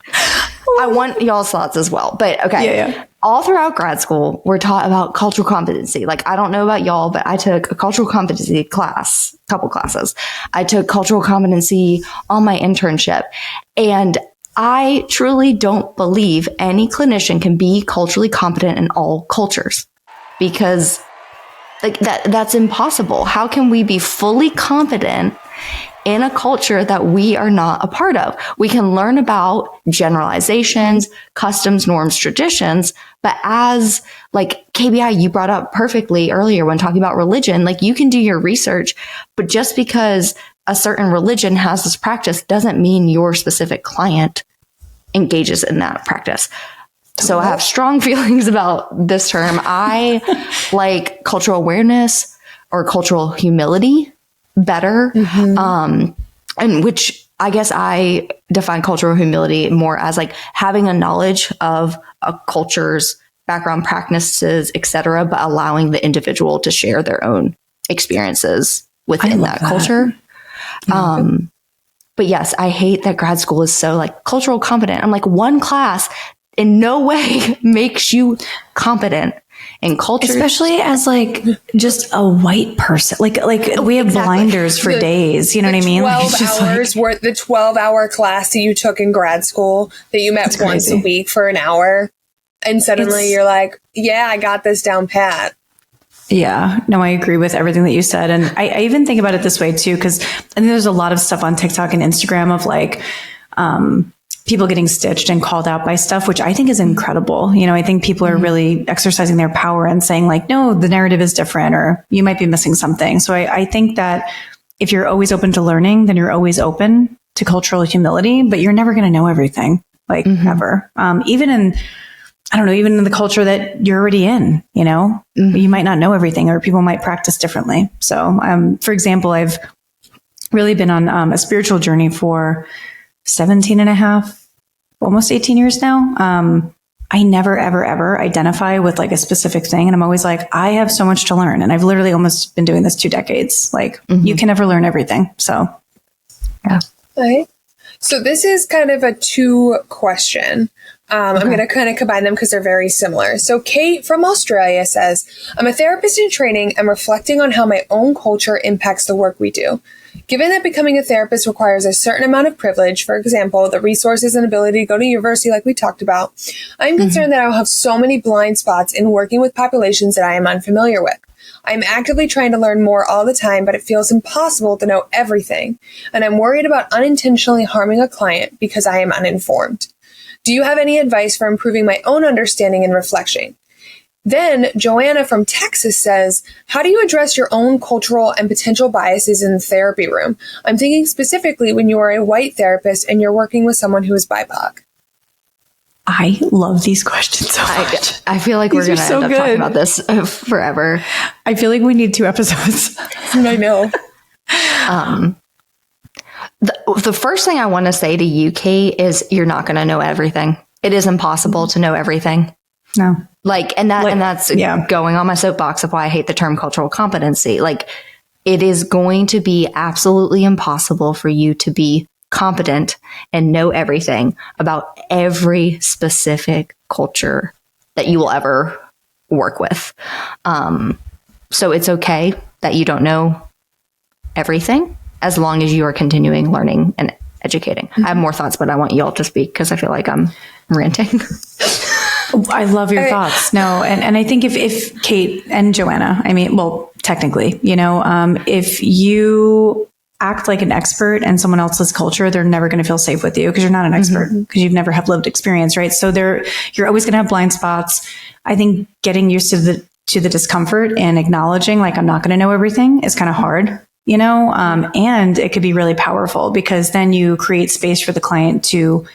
Speaker 1: I want y'all's thoughts as well. But okay.
Speaker 3: Yeah.
Speaker 1: All throughout grad school, we're taught about cultural competency. Like, I don't know about y'all, but I took a cultural competency class, couple classes. I took cultural competency on my internship. And I truly don't believe any clinician can be culturally competent in all cultures, because like that's impossible. How can we be fully competent in a culture that we are not a part of? We can learn about generalizations, customs, norms, traditions, but as like KBI, you brought up perfectly earlier when talking about religion, like you can do your research, but just because a certain religion has this practice doesn't mean your specific client engages in that practice. So I have strong feelings about this term. I like cultural awareness or cultural humility better. And which I guess I define cultural humility more as like having a knowledge of a culture's background, practices, etc., but allowing the individual to share their own experiences within that culture. But yes, I hate that grad school is so like cultural competent. I'm like, one class in no way makes you competent in culture,
Speaker 3: especially as like just a white person. Like we have blinders for days. You know what I mean?
Speaker 2: 12 hours worth, the 12-hour class that you took in grad school that you met once a week for an hour, and suddenly you're like, yeah, I got this down pat.
Speaker 3: Yeah, no, I agree with everything that you said. And I even think about it this way too, because I think there's a lot of stuff on TikTok and Instagram of like, people getting stitched and called out by stuff, which I think is incredible. You know, I think people are really exercising their power and saying like, no, the narrative is different, or you might be missing something. So I think that if you're always open to learning, then you're always open to cultural humility, but you're never going to know everything, like ever. Even in the culture that you're already in, you know, you might not know everything, or people might practice differently. So, for example, I've really been on a spiritual journey for 17 and a half, almost 18 years now. I never, ever identify with like a specific thing. And I'm always like, I have so much to learn. And I've literally almost been doing this 2 decades. Like you can never learn everything. So, yeah.
Speaker 2: Okay. So this is kind of a 2 question. I'm going to kind of combine them because they're very similar. So Kate from Australia says, I'm a therapist in training and reflecting on how my own culture impacts the work we do. Given that becoming a therapist requires a certain amount of privilege, for example, the resources and ability to go to university like we talked about, I'm concerned that I'll have so many blind spots in working with populations that I am unfamiliar with. I'm actively trying to learn more all the time, but it feels impossible to know everything. And I'm worried about unintentionally harming a client because I am uninformed. Do you have any advice for improving my own understanding and reflection? Then Joanna from Texas says, how do you address your own cultural and potential biases in the therapy room? I'm thinking specifically when you are a white therapist and you're working with someone who is BIPOC.
Speaker 3: I love these questions so much.
Speaker 1: I feel like we're going to end up talking about this forever.
Speaker 3: I feel like we need 2 episodes.
Speaker 2: I know.
Speaker 1: The first thing I want to say to you, Kate, is you're not going to know everything. It is impossible to know everything.
Speaker 3: No.
Speaker 1: And that's going on my soapbox of why I hate the term cultural competency. Like, it is going to be absolutely impossible for you to be competent and know everything about every specific culture that you will ever work with. So it's okay that you don't know everything, as long as you are continuing learning and educating. I have more thoughts, but I want you all to speak because I feel like I'm ranting.
Speaker 3: I love your thoughts. No. And I think if Kate and Joanna, I mean, well, technically, you know, if you act like an expert in someone else's culture, they're never going to feel safe with you because you're not an expert, because you've never have lived experience, right? So you're always going to have blind spots. I think getting used to the discomfort and acknowledging like, I'm not going to know everything is kind of hard, you know? And it could be really powerful because then you create space for the client to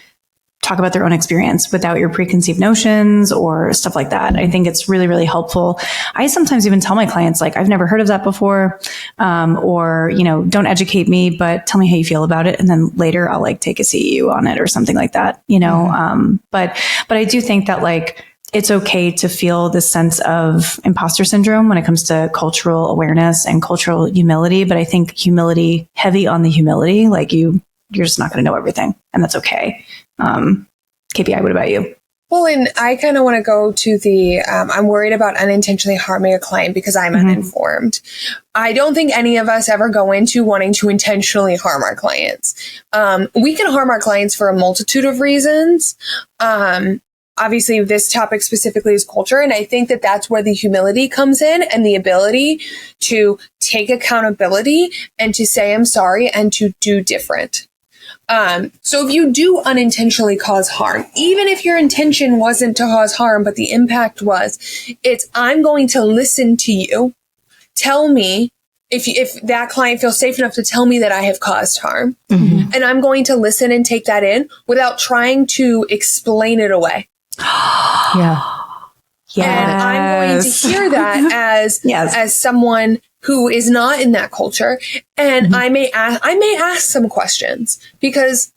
Speaker 3: talk about their own experience without your preconceived notions or stuff like that. I think it's really, really helpful. I sometimes even tell my clients, like, I've never heard of that before, or, you know, don't educate me, but tell me how you feel about it. And then later I'll like take a CEU on it or something like that, you know? But I do think that like, it's okay to feel this sense of imposter syndrome when it comes to cultural awareness and cultural humility. But I think humility, heavy on the humility, like you're just not going to know everything, and that's okay. KPI, what about you?
Speaker 2: Well, and I kind of want to go to the, I'm worried about unintentionally harming a client because I'm uninformed. I don't think any of us ever go into wanting to intentionally harm our clients. We can harm our clients for a multitude of reasons. Obviously, this topic specifically is culture. And I think that that's where the humility comes in and the ability to take accountability and to say, I'm sorry, and to do different. So if you do unintentionally cause harm, even if your intention wasn't to cause harm, but the impact was, I'm going to listen to you. Tell me if that client feels safe enough to tell me that I have caused harm. And I'm going to listen and take that in without trying to explain it away.
Speaker 1: Yeah.
Speaker 2: And I'm going to hear that as someone who is not in that culture. And I may ask some questions because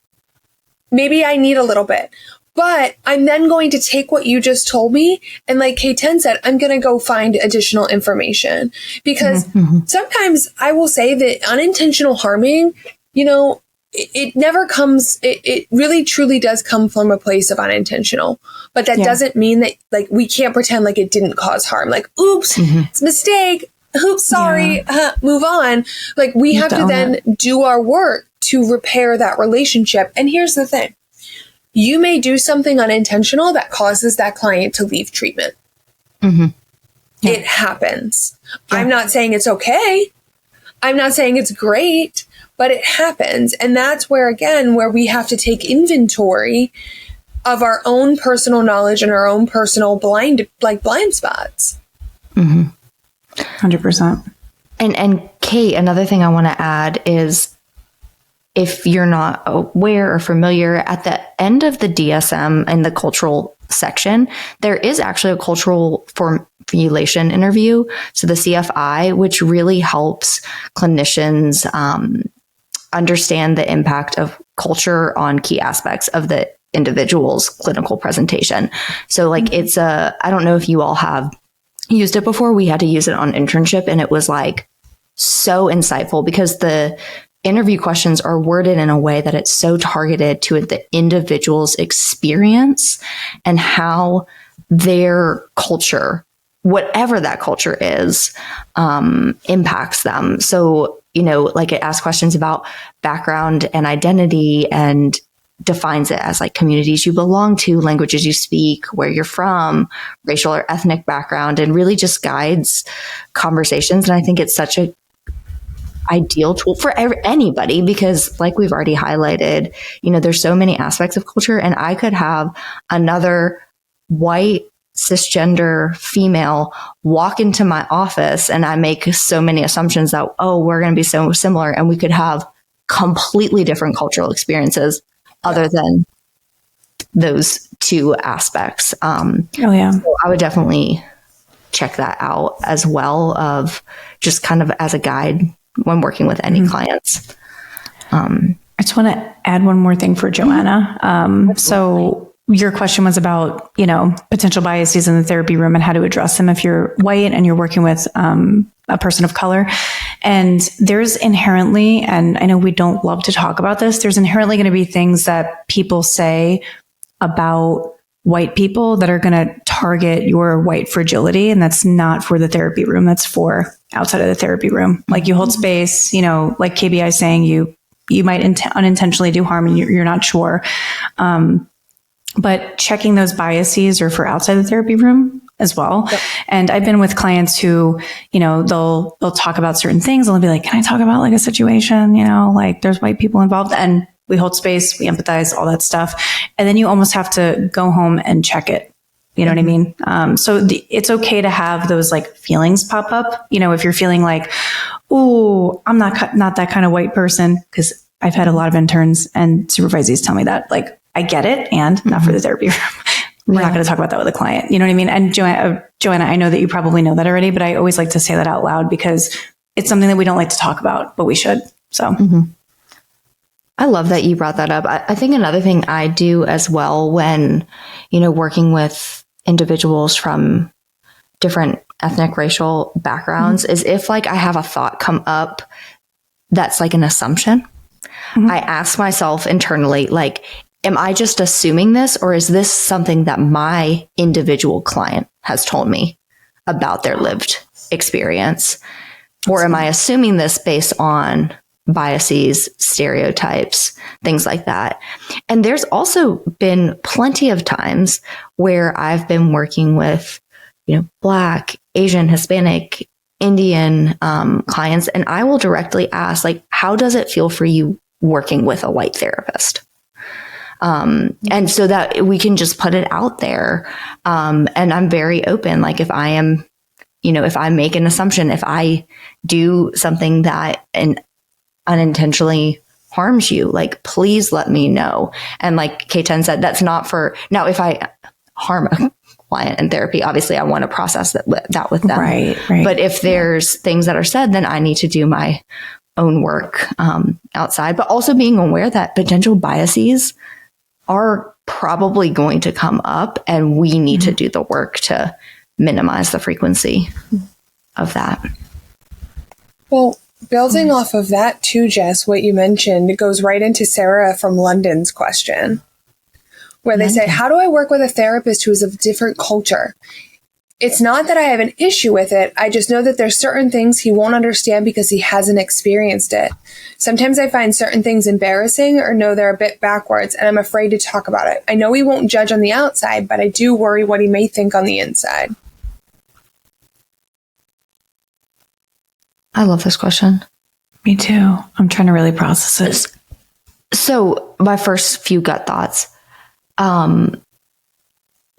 Speaker 2: maybe I need a little bit, but I'm then going to take what you just told me. And like K10 said, I'm going to go find additional information because sometimes I will say that unintentional harming, it never comes, it really truly does come from a place of unintentional, but that doesn't mean that like we can't pretend like it didn't cause harm. Like, oops, it's a mistake. Oops, sorry, move on. Like we have to then do our work to repair that relationship. And here's the thing. You may do something unintentional that causes that client to leave treatment. It happens. I'm not saying it's okay. I'm not saying it's great, but it happens. And that's where we have to take inventory of our own personal knowledge and our own personal blind spots.
Speaker 3: 100%.
Speaker 1: And Kate, another thing I want to add is if you're not aware or familiar, at the end of the DSM in the cultural section, there is actually a cultural formulation interview. So the CFI, which really helps clinicians understand the impact of culture on key aspects of the individual's clinical presentation. So like I don't know if you all have used it before. We had to use it on internship and it was like so insightful because the interview questions are worded in a way that it's so targeted to the individual's experience and how their culture, whatever that culture is, impacts them. So, like it asks questions about background and identity and defines it as like communities you belong to, languages you speak, where you're from, racial or ethnic background, and really just guides conversations. And I think it's such a ideal tool for anybody because like we've already highlighted, there's so many aspects of culture and I could have another white cisgender female walk into my office and I make so many assumptions that, we're going to be so similar and we could have completely different cultural experiences other than those two aspects. So I would definitely check that out as well of just kind of as a guide when working with any clients.
Speaker 3: I just want to add one more thing for Joanna. So your question was about, potential biases in the therapy room and how to address them if you're white and you're working with a person of color. And there's inherently, and I know we don't love to talk about this, there's inherently going to be things that people say about white people that are going to target your white fragility. And that's not for the therapy room. That's for outside of the therapy room. Like you hold space, like KBI is saying, you might unintentionally do harm and you're not sure. But checking those biases are for outside the therapy room as well. Yep. And I've been with clients who, they'll talk about certain things and they'll be like, can I talk about like a situation, like there's white people involved, and we hold space, we empathize, all that stuff. And then you almost have to go home and check it. You know what I mean? So it's okay to have those like feelings pop up. If you're feeling like, oh, I'm not that kind of white person, because I've had a lot of interns and supervisees tell me that, like, I get it, and not for the therapy room. We're not going to talk about that with a client. You know what I mean? And Joanna, I know that you probably know that already, but I always like to say that out loud because it's something that we don't like to talk about, but we should. So.
Speaker 1: I love that you brought that up. I think another thing I do as well when, working with individuals from different ethnic, racial backgrounds is if like I have a thought come up that's like an assumption, I ask myself internally, like, am I just assuming this, or is this something that my individual client has told me about their lived experience? Or am I assuming this based on biases, stereotypes, things like that? And there's also been plenty of times where I've been working with, Black, Asian, Hispanic, Indian clients, and I will directly ask, like, how does it feel for you working with a white therapist? And so that we can just put it out there. And I'm very open. Like, if I am, if I make an assumption, if I do something that unintentionally harms you, like, please let me know. And like K10 said, that's not for now. If I harm a client in therapy, obviously I want to process that with them.
Speaker 3: Right.
Speaker 1: But if there's things that are said, then I need to do my own work outside, but also being aware that potential biases are probably going to come up, and we need to do the work to minimize the frequency of that.
Speaker 2: Well, building off of that too, Jess, what you mentioned, it goes right into Sarah from London's question, where they say, how do I work with a therapist who is of different culture? It's not that I have an issue with it. I just know that there's certain things he won't understand because he hasn't experienced it. Sometimes I find certain things embarrassing or know they're a bit backwards, and I'm afraid to talk about it. I know he won't judge on the outside, but I do worry what he may think on the inside.
Speaker 1: I love this question.
Speaker 3: Me too. I'm trying to really process it.
Speaker 1: So my first few gut thoughts.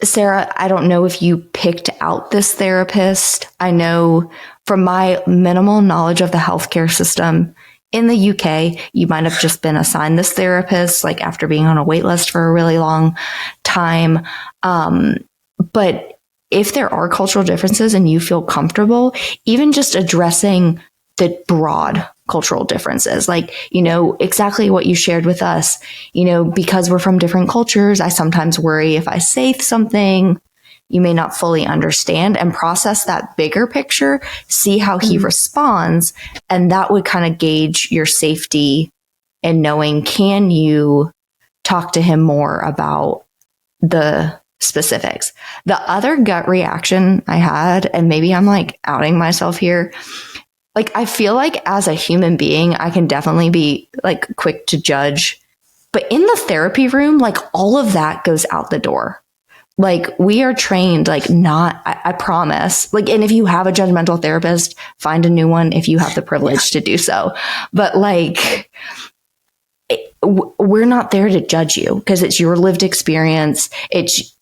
Speaker 1: Sarah, I don't know if you picked out this therapist. I know from my minimal knowledge of the healthcare system in the UK, you might have just been assigned this therapist, like after being on a wait list for a really long time. But if there are cultural differences and you feel comfortable, even just addressing the broad cultural differences, like, exactly what you shared with us, because we're from different cultures, I sometimes worry if I say something you may not fully understand, and process that bigger picture, see how he responds. And that would kind of gauge your safety in knowing, can you talk to him more about the specifics? The other gut reaction I had, and maybe I'm like outing myself here, like, I feel like as a human being, I can definitely be like quick to judge, but in the therapy room, like, all of that goes out the door. Like, we are trained, like, I promise. Like, and if you have a judgmental therapist, find a new one if you have the privilege to do so. But like, we're not there to judge you because it's your lived experience. It's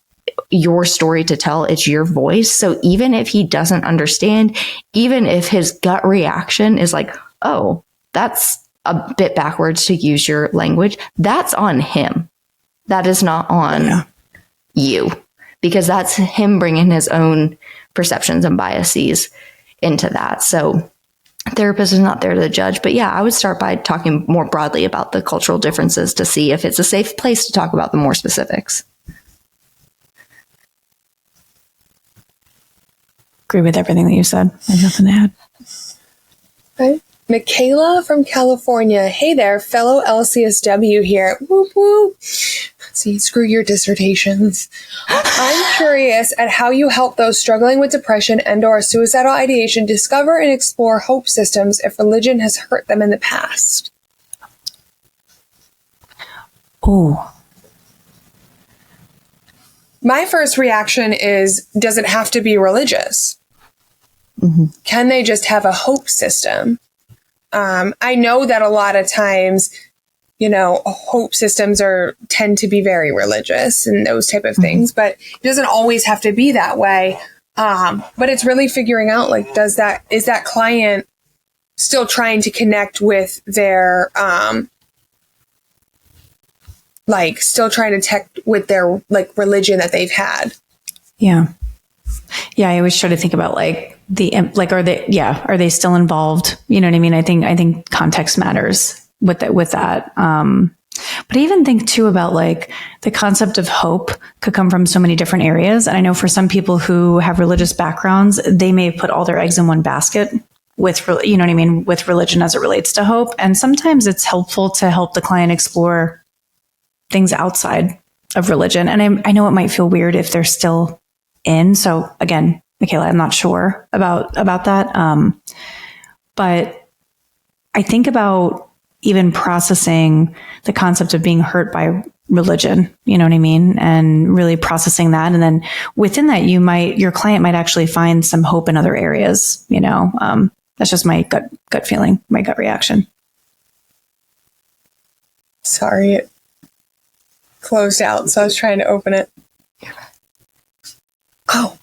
Speaker 1: your story to tell. It's your voice. So even if he doesn't understand, even if his gut reaction is like, oh, that's a bit backwards to use your language, that's on him. That is not on you, because that's him bringing his own perceptions and biases into that. So therapist is not there to judge. But yeah, I would start by talking more broadly about the cultural differences to see if it's a safe place to talk about the more specifics.
Speaker 3: Agree with everything that you said. I have nothing to add.
Speaker 2: Okay. Michaela from California. Hey there, fellow LCSW here. Whoop whoop. See, screw your dissertations. I'm curious at how you help those struggling with depression and/or suicidal ideation discover and explore hope systems if religion has hurt them in the past.
Speaker 3: Oh.
Speaker 2: My first reaction is, does it have to be religious? Can they just have a hope system? I know that a lot of times, hope systems tend to be very religious and those type of things, but it doesn't always have to be that way. But it's really figuring out, like, is that client still trying to connect with their, still trying to with their like religion that they've had.
Speaker 3: Yeah. Yeah. I always try to think about like are they still involved? You know what I mean? I think context matters with that. But I even think too about like the concept of hope could come from so many different areas. And I know for some people who have religious backgrounds, they may put all their eggs in one basket with religion as it relates to hope. And sometimes it's helpful to help the client explore things outside of religion. And I know it might feel weird if they're still in. So again, Michaela, I'm not sure about that. But I think about even processing the concept of being hurt by religion, you know what I mean? And really processing that. And then within that, your client might actually find some hope in other areas, you know? That's just my gut feeling, my gut reaction.
Speaker 2: Sorry, it closed out, so I was trying to open it. Oh.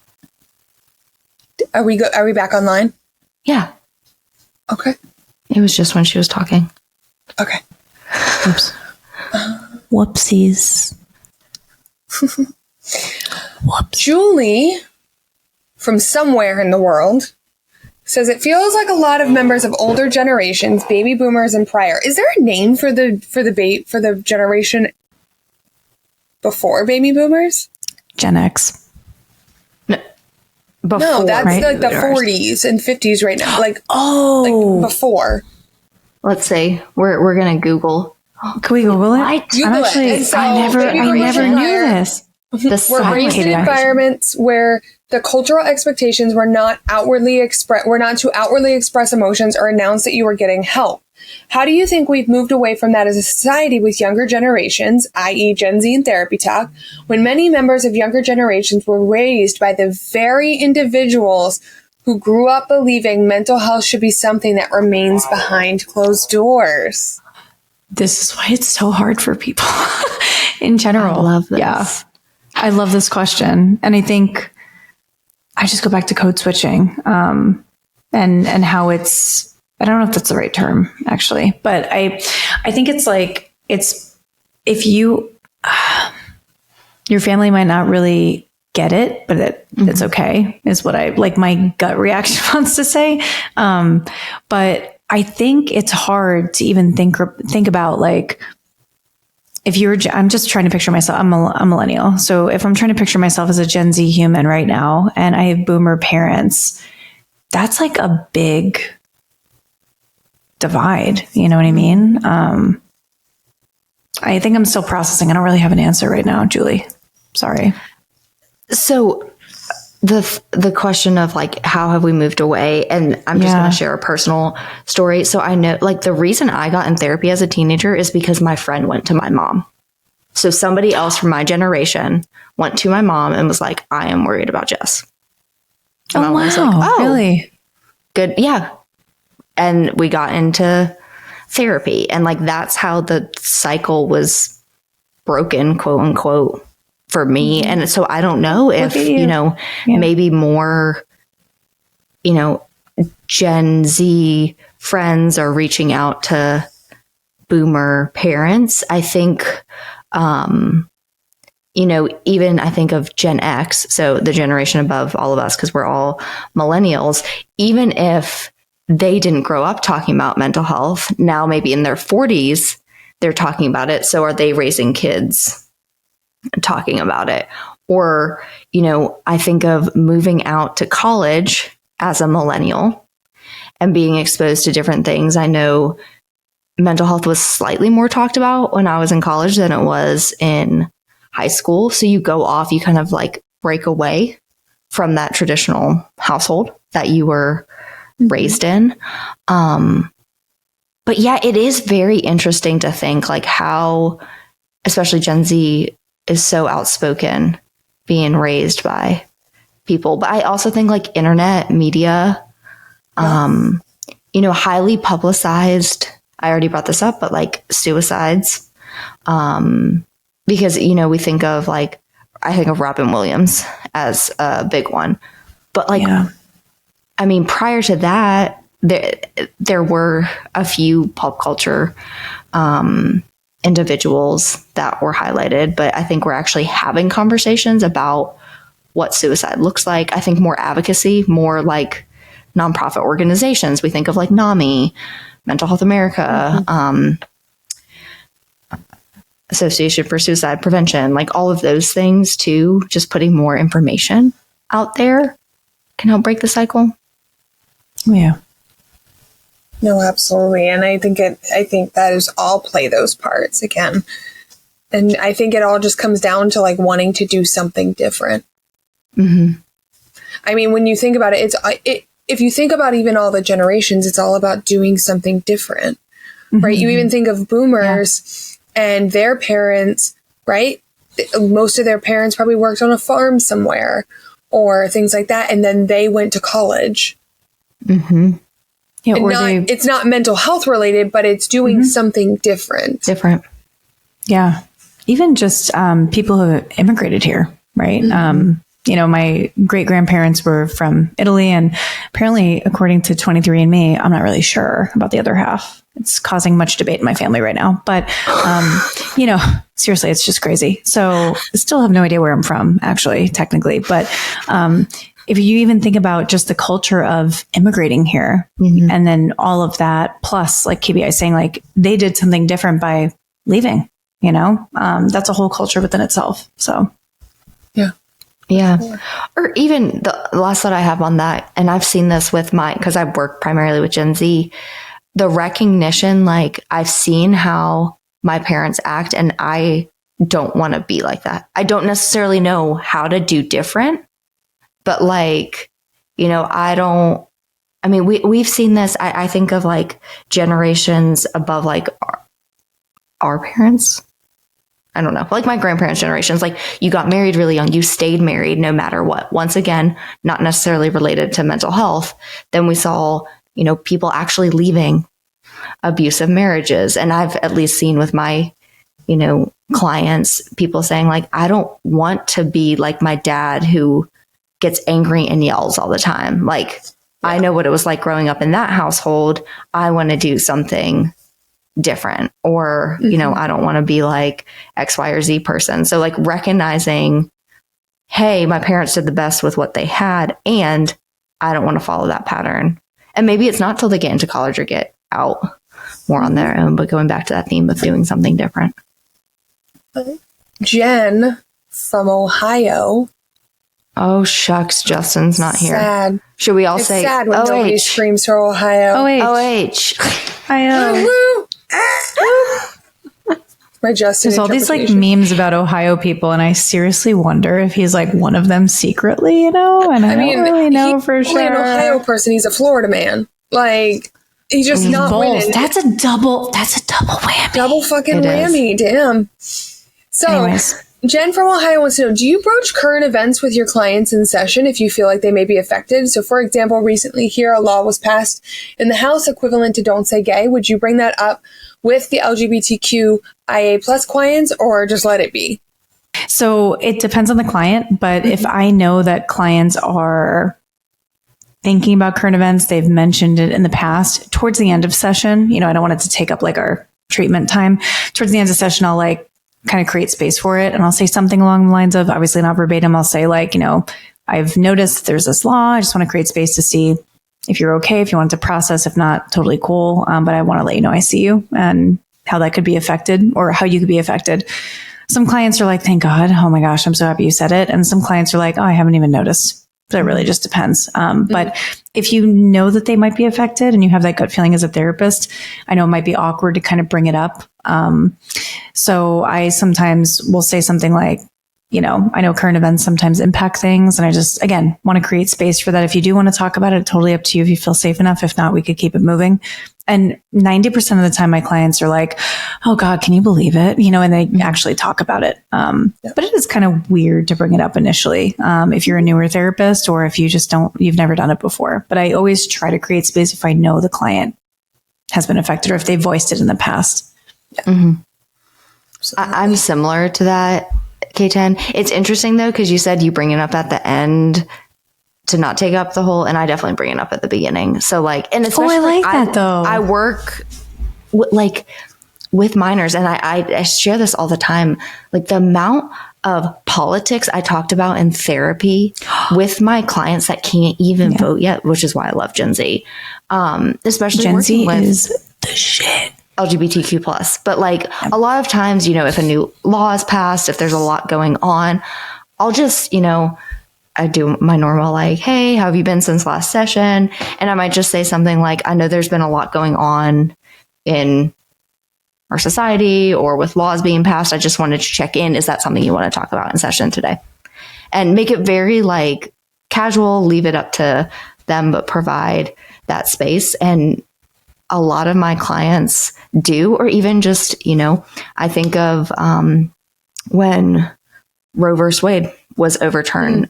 Speaker 2: Are we back online?
Speaker 1: Yeah.
Speaker 2: Okay.
Speaker 1: It was just when she was talking.
Speaker 2: Okay.
Speaker 3: Oops. Whoopsies. Whoops.
Speaker 2: Julie, from somewhere in the world, says it feels like a lot of members of older generations, baby boomers and prior. Is there a name for the generation before baby boomers?
Speaker 3: Gen X.
Speaker 2: No, that's
Speaker 3: right?
Speaker 2: like the 40s and 50s right now. Like before.
Speaker 1: Let's see. We're gonna Google.
Speaker 3: Can we Google it?
Speaker 2: Google it. So
Speaker 3: I never knew this.
Speaker 2: We're raised in environments where the cultural expectations were not to outwardly express emotions or announce that you were getting help. How do you think we've moved away from that as a society with younger generations, i.e. Gen Z and therapy talk, when many members of younger generations were raised by the very individuals who grew up believing mental health should be something that remains behind closed doors?
Speaker 3: This is why it's so hard for people in general.
Speaker 1: I love this.
Speaker 3: Yeah. I love this question. And I think I just go back to code switching, and how it's, I don't know if that's the right term actually, but I think it's like, if your family might not really get it, but it's okay is what my gut reaction wants to say. But I think it's hard to even think about like, I'm just trying to picture myself. I'm a millennial. So if I'm trying to picture myself as a Gen Z human right now, and I have boomer parents, that's like a big divide. You know what I mean? I think I'm still processing. I don't really have an answer right now, Julie. Sorry.
Speaker 1: So the question of like, how have we moved away? And I'm just going to share a personal story. So I know like the reason I got in therapy as a teenager is because my friend went to my mom. So somebody else from my generation went to my mom and was like, I am worried about Jess. And
Speaker 3: I was like,
Speaker 1: oh,
Speaker 3: really?
Speaker 1: Good. Yeah. And we got into therapy, and like, that's how the cycle was broken, quote unquote, for me. Mm-hmm. And so I don't know if, maybe more, Gen Z friends are reaching out to boomer parents. I think, even I think of Gen X, so the generation above all of us, because we're all millennials, even if they didn't grow up talking about mental health, now maybe in their 40s, they're talking about it. So are they raising kids talking about it? Or, I think of moving out to college as a millennial and being exposed to different things. I know mental health was slightly more talked about when I was in college than it was in high school. So you go off, you kind of like break away from that traditional household that you were raised in. But yeah, it is very interesting to think like how, especially Gen Z, is so outspoken being raised by people. But I also think like internet media, highly publicized. I already brought this up, but like suicides, because, we think of like, I think of Robin Williams as a big one, but like, prior to that, there were a few pop culture, individuals that were highlighted, but I think we're actually having conversations about what suicide looks like. I think more advocacy, more like nonprofit organizations. We think of like NAMI, Mental Health America, Association for Suicide Prevention, like all of those things too. Just putting more information out there can help break the cycle.
Speaker 3: Yeah.
Speaker 2: No, absolutely. And I think that is all play those parts again. And I think it all just comes down to like wanting to do something different.
Speaker 1: Mm-hmm.
Speaker 2: I mean, when you think about it, if you think about even all the generations, it's all about doing something different, right? You even think of boomers and their parents, right? Most of their parents probably worked on a farm somewhere or things like that. And then they went to college.
Speaker 3: Mm-hmm. Yeah,
Speaker 2: it's not mental health related, but it's doing something different.
Speaker 3: Yeah. Even just people who immigrated here, right? My great-grandparents were from Italy, and apparently, according to 23andMe, I'm not really sure about the other half. It's causing much debate in my family right now. But, seriously, it's just crazy. So I still have no idea where I'm from, actually, technically. But if you even think about just the culture of immigrating here and then all of that, plus, like KBI is saying, like they did something different by leaving, that's a whole culture within itself. So,
Speaker 1: yeah. Or even the last thought I have on that, and I've seen this with because I work primarily with Gen Z, the recognition, like I've seen how my parents act and I don't want to be like that. I don't necessarily know how to do different, but we've seen this. I think of like generations above like our parents. I don't know, like my grandparents' generations, like you got married really young, you stayed married no matter what. Once again, not necessarily related to mental health. Then we saw, people actually leaving abusive marriages. And I've at least seen with my, clients, people saying like, I don't want to be like my dad who gets angry and yells all the time. Like, I know what it was like growing up in that household. I want to do something different, or I don't want to be like X, Y, or Z person. So like recognizing, hey, my parents did the best with what they had, and I don't want to follow that pattern. And maybe it's not till they get into college or get out more on their own, but going back to that theme of doing something different.
Speaker 2: Jen from Ohio.
Speaker 1: Oh shucks, Justin's not here.
Speaker 2: Sad.
Speaker 1: Should we all
Speaker 2: it's
Speaker 1: say
Speaker 2: sad when nobody screams for Ohio?
Speaker 1: OH.
Speaker 2: My Justin.
Speaker 3: There's all these like memes about Ohio people, and I seriously wonder if he's like one of them secretly, and I don't really know for sure.
Speaker 2: He's an Ohio person. He's a Florida man. Like he's just not
Speaker 3: both.
Speaker 2: winning.
Speaker 3: That's a double whammy.
Speaker 2: Double fucking whammy. Damn. So.
Speaker 3: Anyways.
Speaker 2: Jen from Ohio wants to know, do you broach current events with your clients in session if you feel like they may be affected? So, for example, recently here a law was passed in the House equivalent to Don't Say Gay. Would you bring that up with the LGBTQIA plus clients or just let it be?
Speaker 3: So it depends on the client, but if I know that clients are thinking about current events, they've mentioned it in the past, towards the end of session, I don't want it to take up like our treatment time. Towards the end of session, I'll like kind of create space for it. And I'll say something along the lines of, obviously not verbatim, I'll say like, I've noticed there's this law. I just want to create space to see if you're okay, if you want to process, if not, totally cool. But I want to let you know I see you and how that could be affected or how you could be affected. Some clients are like, thank God. Oh my gosh, I'm so happy you said it. And some clients are like, oh, I haven't even noticed. So it really just depends. But if you know that they might be affected and you have that gut feeling as a therapist, I know it might be awkward to kind of bring it up. So I sometimes will say something like, I know current events sometimes impact things. And I just, again, want to create space for that. If you do want to talk about it, totally up to you if you feel safe enough. If not, we could keep it moving. And 90% of the time, my clients are like, oh God, can you believe it? And they actually talk about it. But it is kind of weird to bring it up initially. If you're a newer therapist or if you just you've never done it before. But I always try to create space if I know the client has been affected or if they voiced it in the past.
Speaker 1: Mm-hmm. I'm similar to that, K10. It's interesting though, because you said you bring it up at the end to not take up the whole, and I definitely bring it up at the beginning. So like, and especially
Speaker 3: I like that though.
Speaker 1: I work with minors, and I share this all the time. Like the amount of politics I talked about in therapy with my clients that can't even vote yet, which is why I love Gen Z. Especially
Speaker 3: Gen Z
Speaker 1: with
Speaker 3: is the shit.
Speaker 1: LGBTQ plus. But like a lot of times, if a new law is passed, if there's a lot going on, I'll just, I do my normal like, hey, how have you been since last session? And I might just say something like, I know there's been a lot going on in our society or with laws being passed. I just wanted to check in. Is that something you want to talk about in session today? And make it very like casual, leave it up to them, but provide that space. And a lot of my clients do, or even just, I think of when Roe versus Wade was overturned.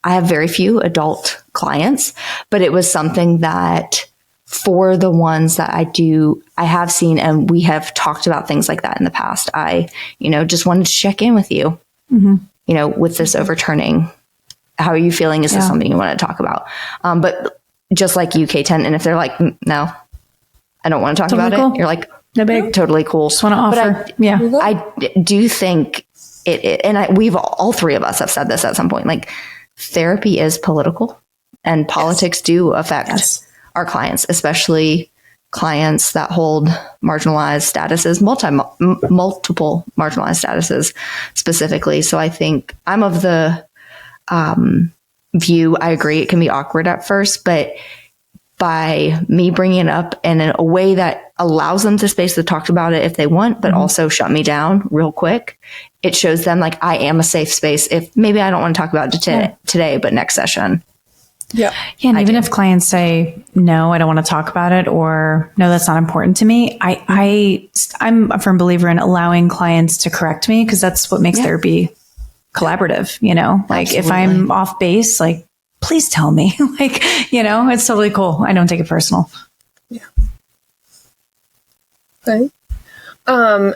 Speaker 1: I have very few adult clients, but it was something that for the ones that I have seen, and we have talked about things like that in the past. I, just wanted to check in with you, with this overturning. How are you feeling? Is this something you want to talk about? But just like you, K10, and if they're like, no, I don't want to talk about it. You're like,
Speaker 3: no big,
Speaker 1: totally cool.
Speaker 3: Just want to offer.
Speaker 1: I do think we've all three of us have said this at some point, like therapy is political and politics do affect our clients, especially clients that hold marginalized statuses, multiple marginalized statuses specifically. So I think I'm of the view, I agree, it can be awkward at first, but by me bringing it up and in a way that allows them the space to talk about it if they want, but also shut me down real quick, it shows them like I am a safe space. If maybe I don't want to talk about it today, but next session.
Speaker 3: Yeah. And even if clients say, no, I don't want to talk about it, or no, that's not important to me. I'm a firm believer in allowing clients to correct me, because that's what makes therapy collaborative, like Absolutely. If I'm off base, like, please tell me, like, it's totally cool. I don't take it personal.
Speaker 2: Yeah. Okay.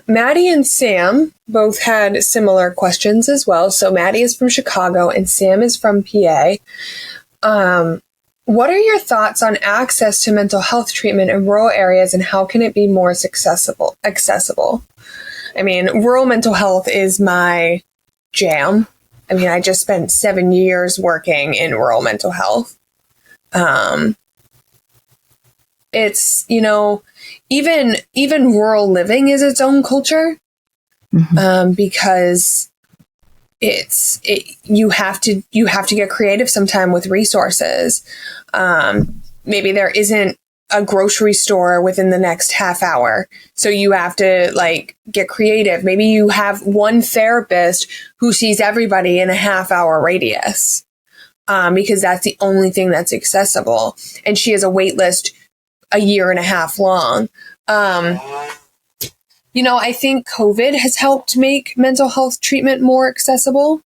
Speaker 2: Maddie and Sam both had similar questions as well. So Maddie is from Chicago and Sam is from PA. What are your thoughts on access to mental health treatment in rural areas, and how can it be more accessible? I mean, rural mental health is my jam. I mean, I just spent 7 years working in rural mental health. It's, even rural living is its own culture, because you have to get creative sometime with resources. Maybe there isn't a grocery store within the next half hour, so you have to get creative. Maybe you have one therapist who sees everybody in a half hour radius, because that's the only thing that's accessible, and she has a wait list a year and a half long. I think COVID has helped make mental health treatment more accessible,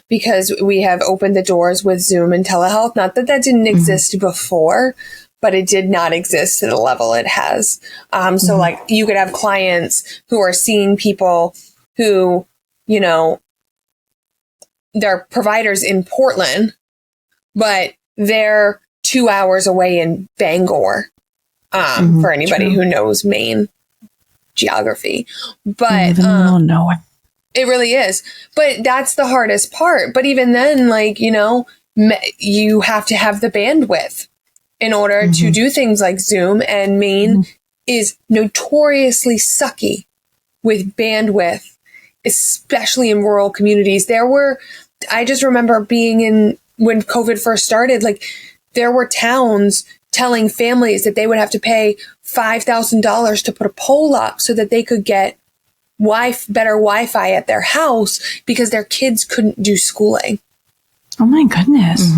Speaker 2: because we have opened the doors with Zoom and telehealth. Not that didn't exist before, but it did not exist to the level it has. So you could have clients who are seeing people who, they're providers in Portland, but they're 2 hours away in Bangor, for anybody who knows Maine geography. But
Speaker 3: in the middle of nowhere.
Speaker 2: It really is. But that's the hardest part. But even then, you have to have the bandwidth in order to do things like Zoom, and Maine is notoriously sucky with bandwidth, especially in rural communities. I just remember being when COVID first started, there were towns telling families that they would have to pay $5,000 to put a pole up so that they could get better Wi-Fi at their house, because their kids couldn't do schooling.
Speaker 3: Oh my goodness.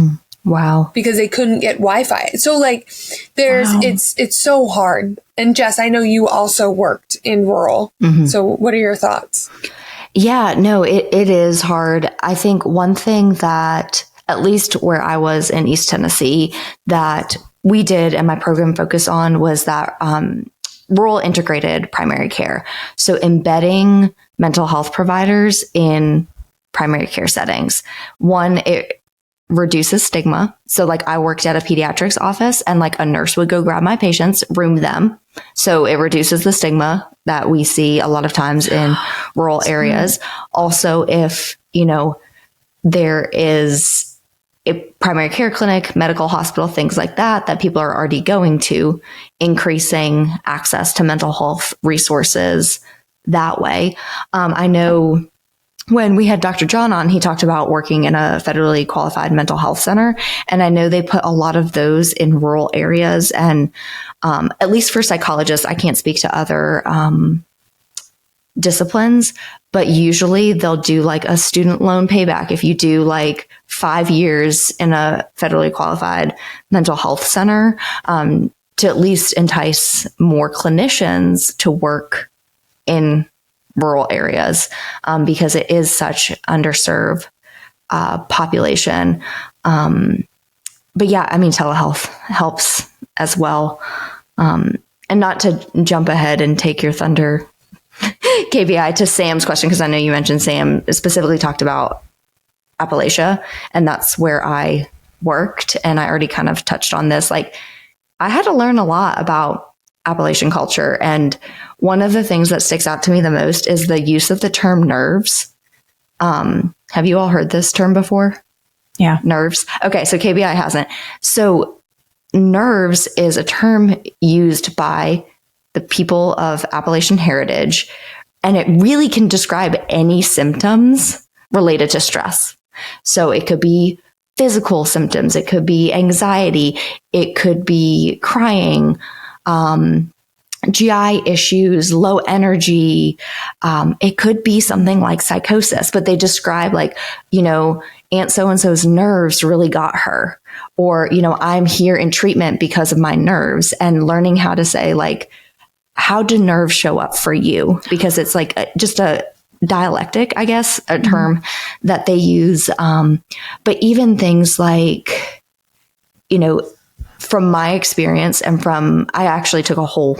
Speaker 1: Wow.
Speaker 2: Because they couldn't get Wi-Fi. So it's so hard. And Jess, I know you also worked in rural. So what are your thoughts?
Speaker 1: Yeah, no, it is hard. I think one thing that, at least where I was in East Tennessee, that we did and my program focused on was that rural integrated primary care. So embedding mental health providers in primary care settings. One, it reduces stigma. So I worked at a pediatrics office, and a nurse would go grab my patients, room them. So it reduces the stigma that we see a lot of times in rural areas. Also, if, there is a primary care clinic, medical hospital, things like that people are already going to, increasing access to mental health resources that way. I know when we had Dr. John on, he talked about working in a federally qualified mental health center. And I know they put a lot of those in rural areas. And at least for psychologists, I can't speak to other disciplines, but usually they'll do like a student loan payback. If you do like 5 years in a federally qualified mental health center, to at least entice more clinicians to work in rural areas, because it is such underserved population. But yeah, I mean, telehealth helps as well. And not to jump ahead and take your thunder, KBI, to Sam's question, because I know you mentioned Sam specifically talked about Appalachia, and that's where I worked. And I already kind of touched on this. Like, I had to learn a lot about Appalachian culture. And one of the things that sticks out to me the most is the use of the term nerves. Have you all heard this term before?
Speaker 3: Yeah.
Speaker 1: Nerves. Okay. So KBI hasn't. So nerves is a term used by the people of Appalachian heritage, and it really can describe any symptoms related to stress. So it could be physical symptoms. It could be anxiety. It could be crying, GI issues, low energy. It could be something like psychosis, but they describe like, Aunt so-and-so's nerves really got her, or, I'm here in treatment because of my nerves, and learning how to say like, how do nerves show up for you? Because it's like just a dialectic, I guess, a term that they use. But even things like, from my experience and I actually took a whole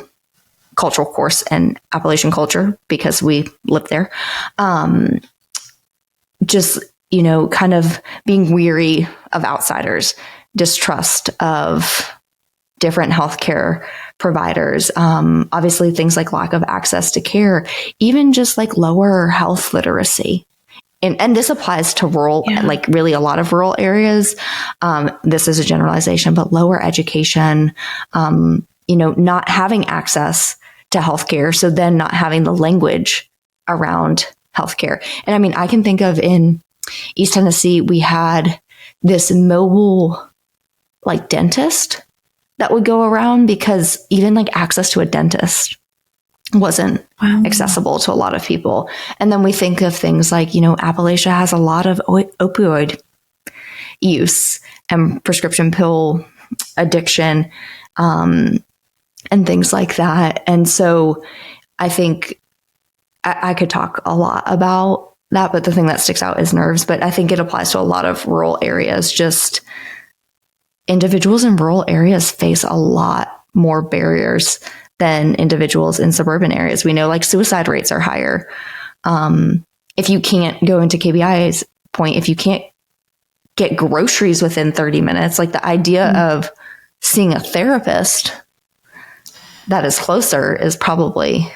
Speaker 1: cultural course in Appalachian culture because we lived there. Just, kind of being weary of outsiders, distrust of different healthcare providers, obviously things like lack of access to care, even just like lower health literacy. And this applies to rural, like really a lot of rural areas. This is a generalization, but lower education, not having access to healthcare. So then not having the language around healthcare. And I mean, I can think of in East Tennessee, we had this mobile like dentist that would go around, because even like access to a dentist wasn't accessible to a lot of people. And then we think of things like, Appalachia has a lot of opioid use and prescription pill addiction, and things like that. And so I think I could talk a lot about that, but the thing that sticks out is nerves. But I think it applies to a lot of rural areas. Just individuals in rural areas face a lot more barriers than individuals in suburban areas. We know like suicide rates are higher. If you can't go into KBI's point, if you can't get groceries within 30 minutes, like the idea of seeing a therapist that is closer is probably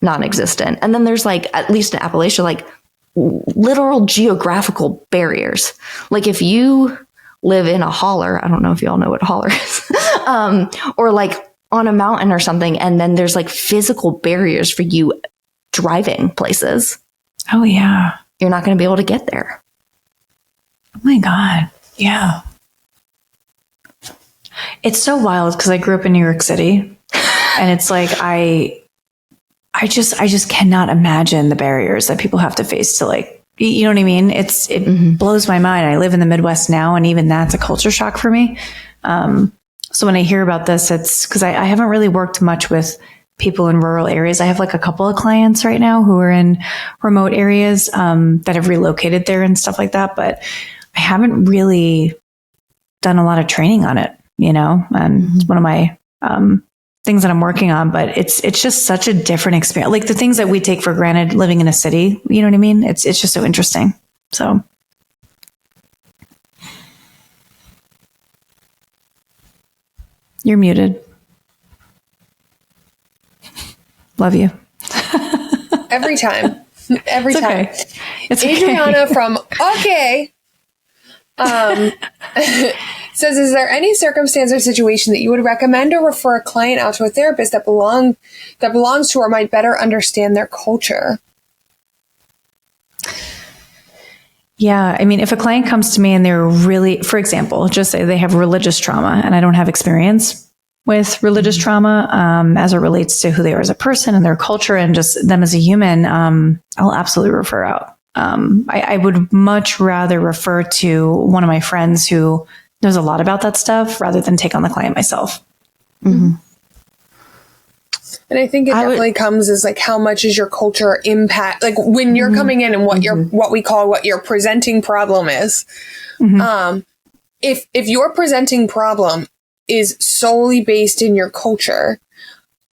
Speaker 1: non-existent. And then there's like, at least in Appalachia, like literal geographical barriers. Like if you live in a holler, I don't know if you all know what a holler is, or like on a mountain or something, and then there's like physical barriers for you driving places.
Speaker 3: Oh yeah.
Speaker 1: You're not going to be able to get there.
Speaker 3: Oh my God. Yeah. It's so wild because I grew up in New York City, and it's like, I just cannot imagine the barriers that people have to face to like, you know what I mean? It blows my mind. I live in the Midwest now, and even that's a culture shock for me. So when I hear about this, it's because I haven't really worked much with people in rural areas. I have like a couple of clients right now who are in remote areas that have relocated there and stuff like that. But I haven't really done a lot of training on it, and it's one of my things that I'm working on. But it's just such a different experience. Like the things that we take for granted living in a city, you know what I mean? It's just so interesting. So. You're muted. Love you.
Speaker 2: Every time. Every
Speaker 3: it's
Speaker 2: time.
Speaker 3: Okay. It's
Speaker 2: Adriana
Speaker 3: okay.
Speaker 2: from Okay says, is there any circumstance or situation that you would recommend or refer a client out to a therapist that belongs to or might better understand their culture?
Speaker 3: Yeah. I mean, if a client comes to me and they're really, for example, just say they have religious trauma and I don't have experience with religious trauma as it relates to who they are as a person and their culture and just them as a human, I'll absolutely refer out. I would much rather refer to one of my friends who knows a lot about that stuff rather than take on the client myself.
Speaker 1: Mm-hmm.
Speaker 2: And I think it definitely comes as like, how much is your culture impact? Like when you're coming in and what your presenting problem is. If your presenting problem is solely based in your culture,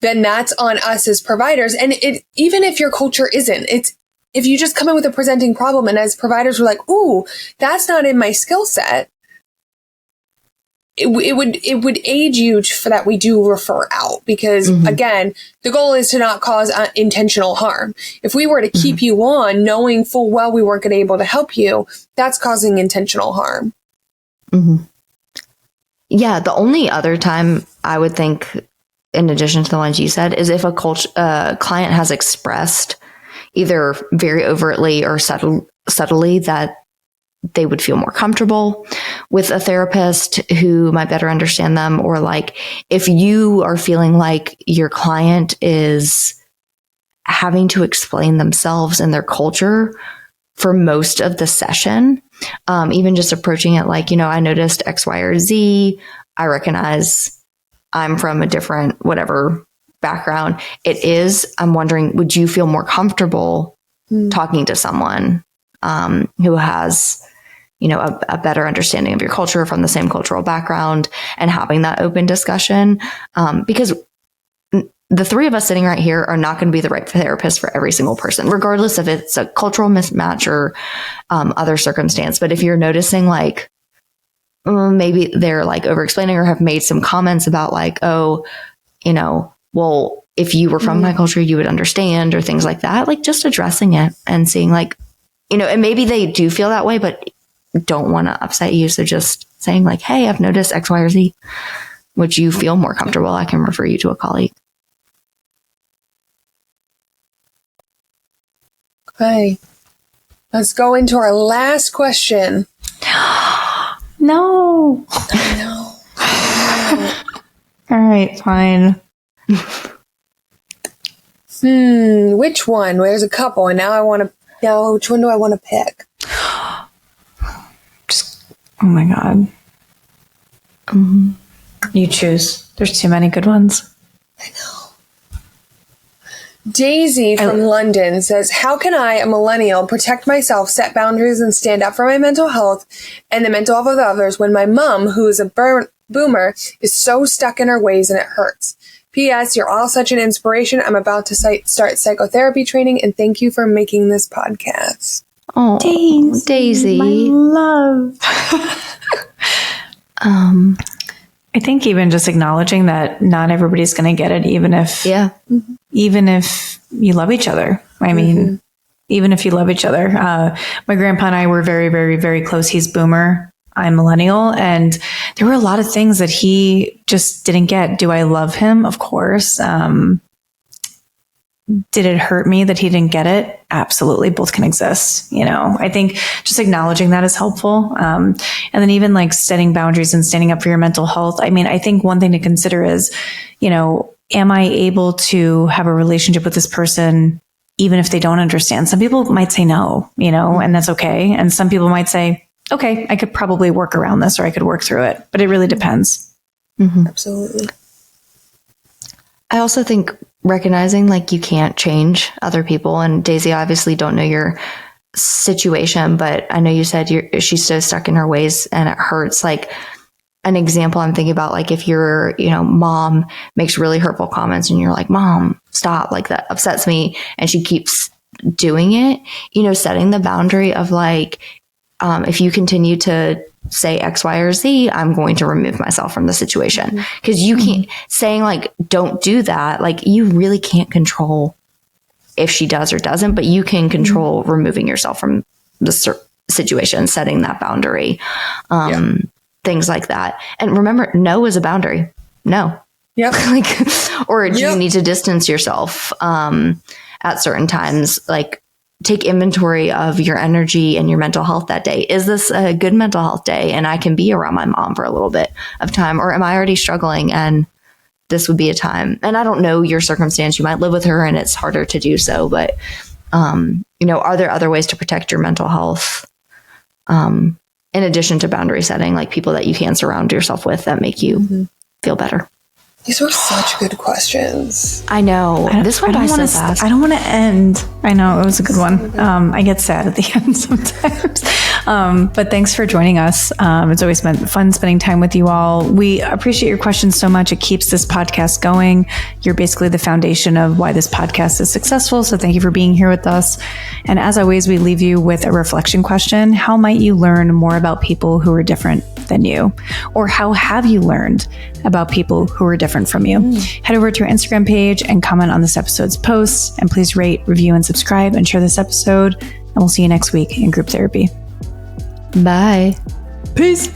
Speaker 2: then that's on us as providers. And even if your culture isn't, if you just come in with a presenting problem and as providers we're like, ooh, that's not in my skill set, it would aid you for that we do refer out because again, the goal is to not cause intentional harm. If we were to keep you on knowing full well we weren't going to be able to help you, that's causing intentional harm.
Speaker 1: Yeah. The only other time I would think, in addition to the ones you said, is if a client has expressed either very overtly or subtly that they would feel more comfortable with a therapist who might better understand them. Or like if you are feeling like your client is having to explain themselves and their culture for most of the session, even just approaching it like, I noticed X, Y, or Z. I recognize I'm from a different whatever background it is. I'm wondering, would you feel more comfortable talking to someone who has a better understanding of your culture from the same cultural background and having that open discussion. Because the three of us sitting right here are not going to be the right therapist for every single person, regardless if it's a cultural mismatch or other circumstance. But if you're noticing like, maybe they're like over explaining or have made some comments about like, well, if you were from my culture, you would understand or things like that, like just addressing it and seeing like, and maybe they do feel that way, but don't want to upset you. So just saying like, hey, I've noticed X, Y, or Z. Would you feel more comfortable? I can refer you to a colleague.
Speaker 2: Okay. Let's go into our last question.
Speaker 3: No.
Speaker 2: I know.
Speaker 3: All right, fine.
Speaker 2: Which one? There's a couple, and now which one do I want to pick?
Speaker 3: Oh my God. You choose. There's too many good ones.
Speaker 2: I know. Daisy from London says, how can I, a millennial, protect myself, set boundaries, and stand up for my mental health and the mental health of others when my mom, who is a boomer, is so stuck in her ways and it hurts? P.S. You're all such an inspiration. I'm about to start psychotherapy training, and thank you for making this podcast.
Speaker 1: Oh, Daisy.
Speaker 3: My love. I think even just acknowledging that not everybody's going to get it, even if you love each other. I mean, even if you love each other. My grandpa and I were very, very, very close. He's boomer. I'm millennial. And there were a lot of things that he just didn't get. Do I love him? Of course. Did it hurt me that he didn't get it? Absolutely. Both can exist. I think just acknowledging that is helpful. And then even like setting boundaries and standing up for your mental health. I mean, I think one thing to consider is, am I able to have a relationship with this person even if they don't understand? Some people might say no, and that's okay. And some people might say, okay, I could probably work around this or I could work through it, but it really depends.
Speaker 2: Absolutely.
Speaker 1: I also think recognizing like you can't change other people, and Daisy, I obviously don't know your situation, but I know you said she's so stuck in her ways and it hurts. Like an example I'm thinking about, like if your, mom makes really hurtful comments and you're like, Mom, stop, like that upsets me. And she keeps doing it, setting the boundary of like, if you continue to say X, Y, or Z, I'm going to remove myself from the situation. Because you can't, saying like, don't do that. Like you really can't control if she does or doesn't, but you can control removing yourself from the situation, setting that boundary, things like that. And remember, no is a boundary. No.
Speaker 2: Yep.
Speaker 1: Or do you need to distance yourself at certain times? Like, take inventory of your energy and your mental health that day. Is this a good mental health day and I can be around my mom for a little bit of time, or am I already struggling and this would be a time? And I don't know your circumstance. You might live with her and it's harder to do so, but are there other ways to protect your mental health in addition to boundary setting, like people that you can surround yourself with that make you feel better?
Speaker 2: These were such good questions.
Speaker 1: I know. This one by so fast.
Speaker 3: I don't want to end. I know, it was a good one. I get sad at the end sometimes. But thanks for joining us. It's always been fun spending time with you all. We appreciate your questions so much. It keeps this podcast going. You're basically the foundation of why this podcast is successful. So thank you for being here with us. And as always, we leave you with a reflection question. How might you learn more about people who are different than you? Or how have you learned about people who are different from you? Head over to our Instagram page and comment on this episode's posts. And please rate, review, and subscribe and share this episode. And we'll see you next week in group therapy.
Speaker 1: Bye.
Speaker 3: Peace.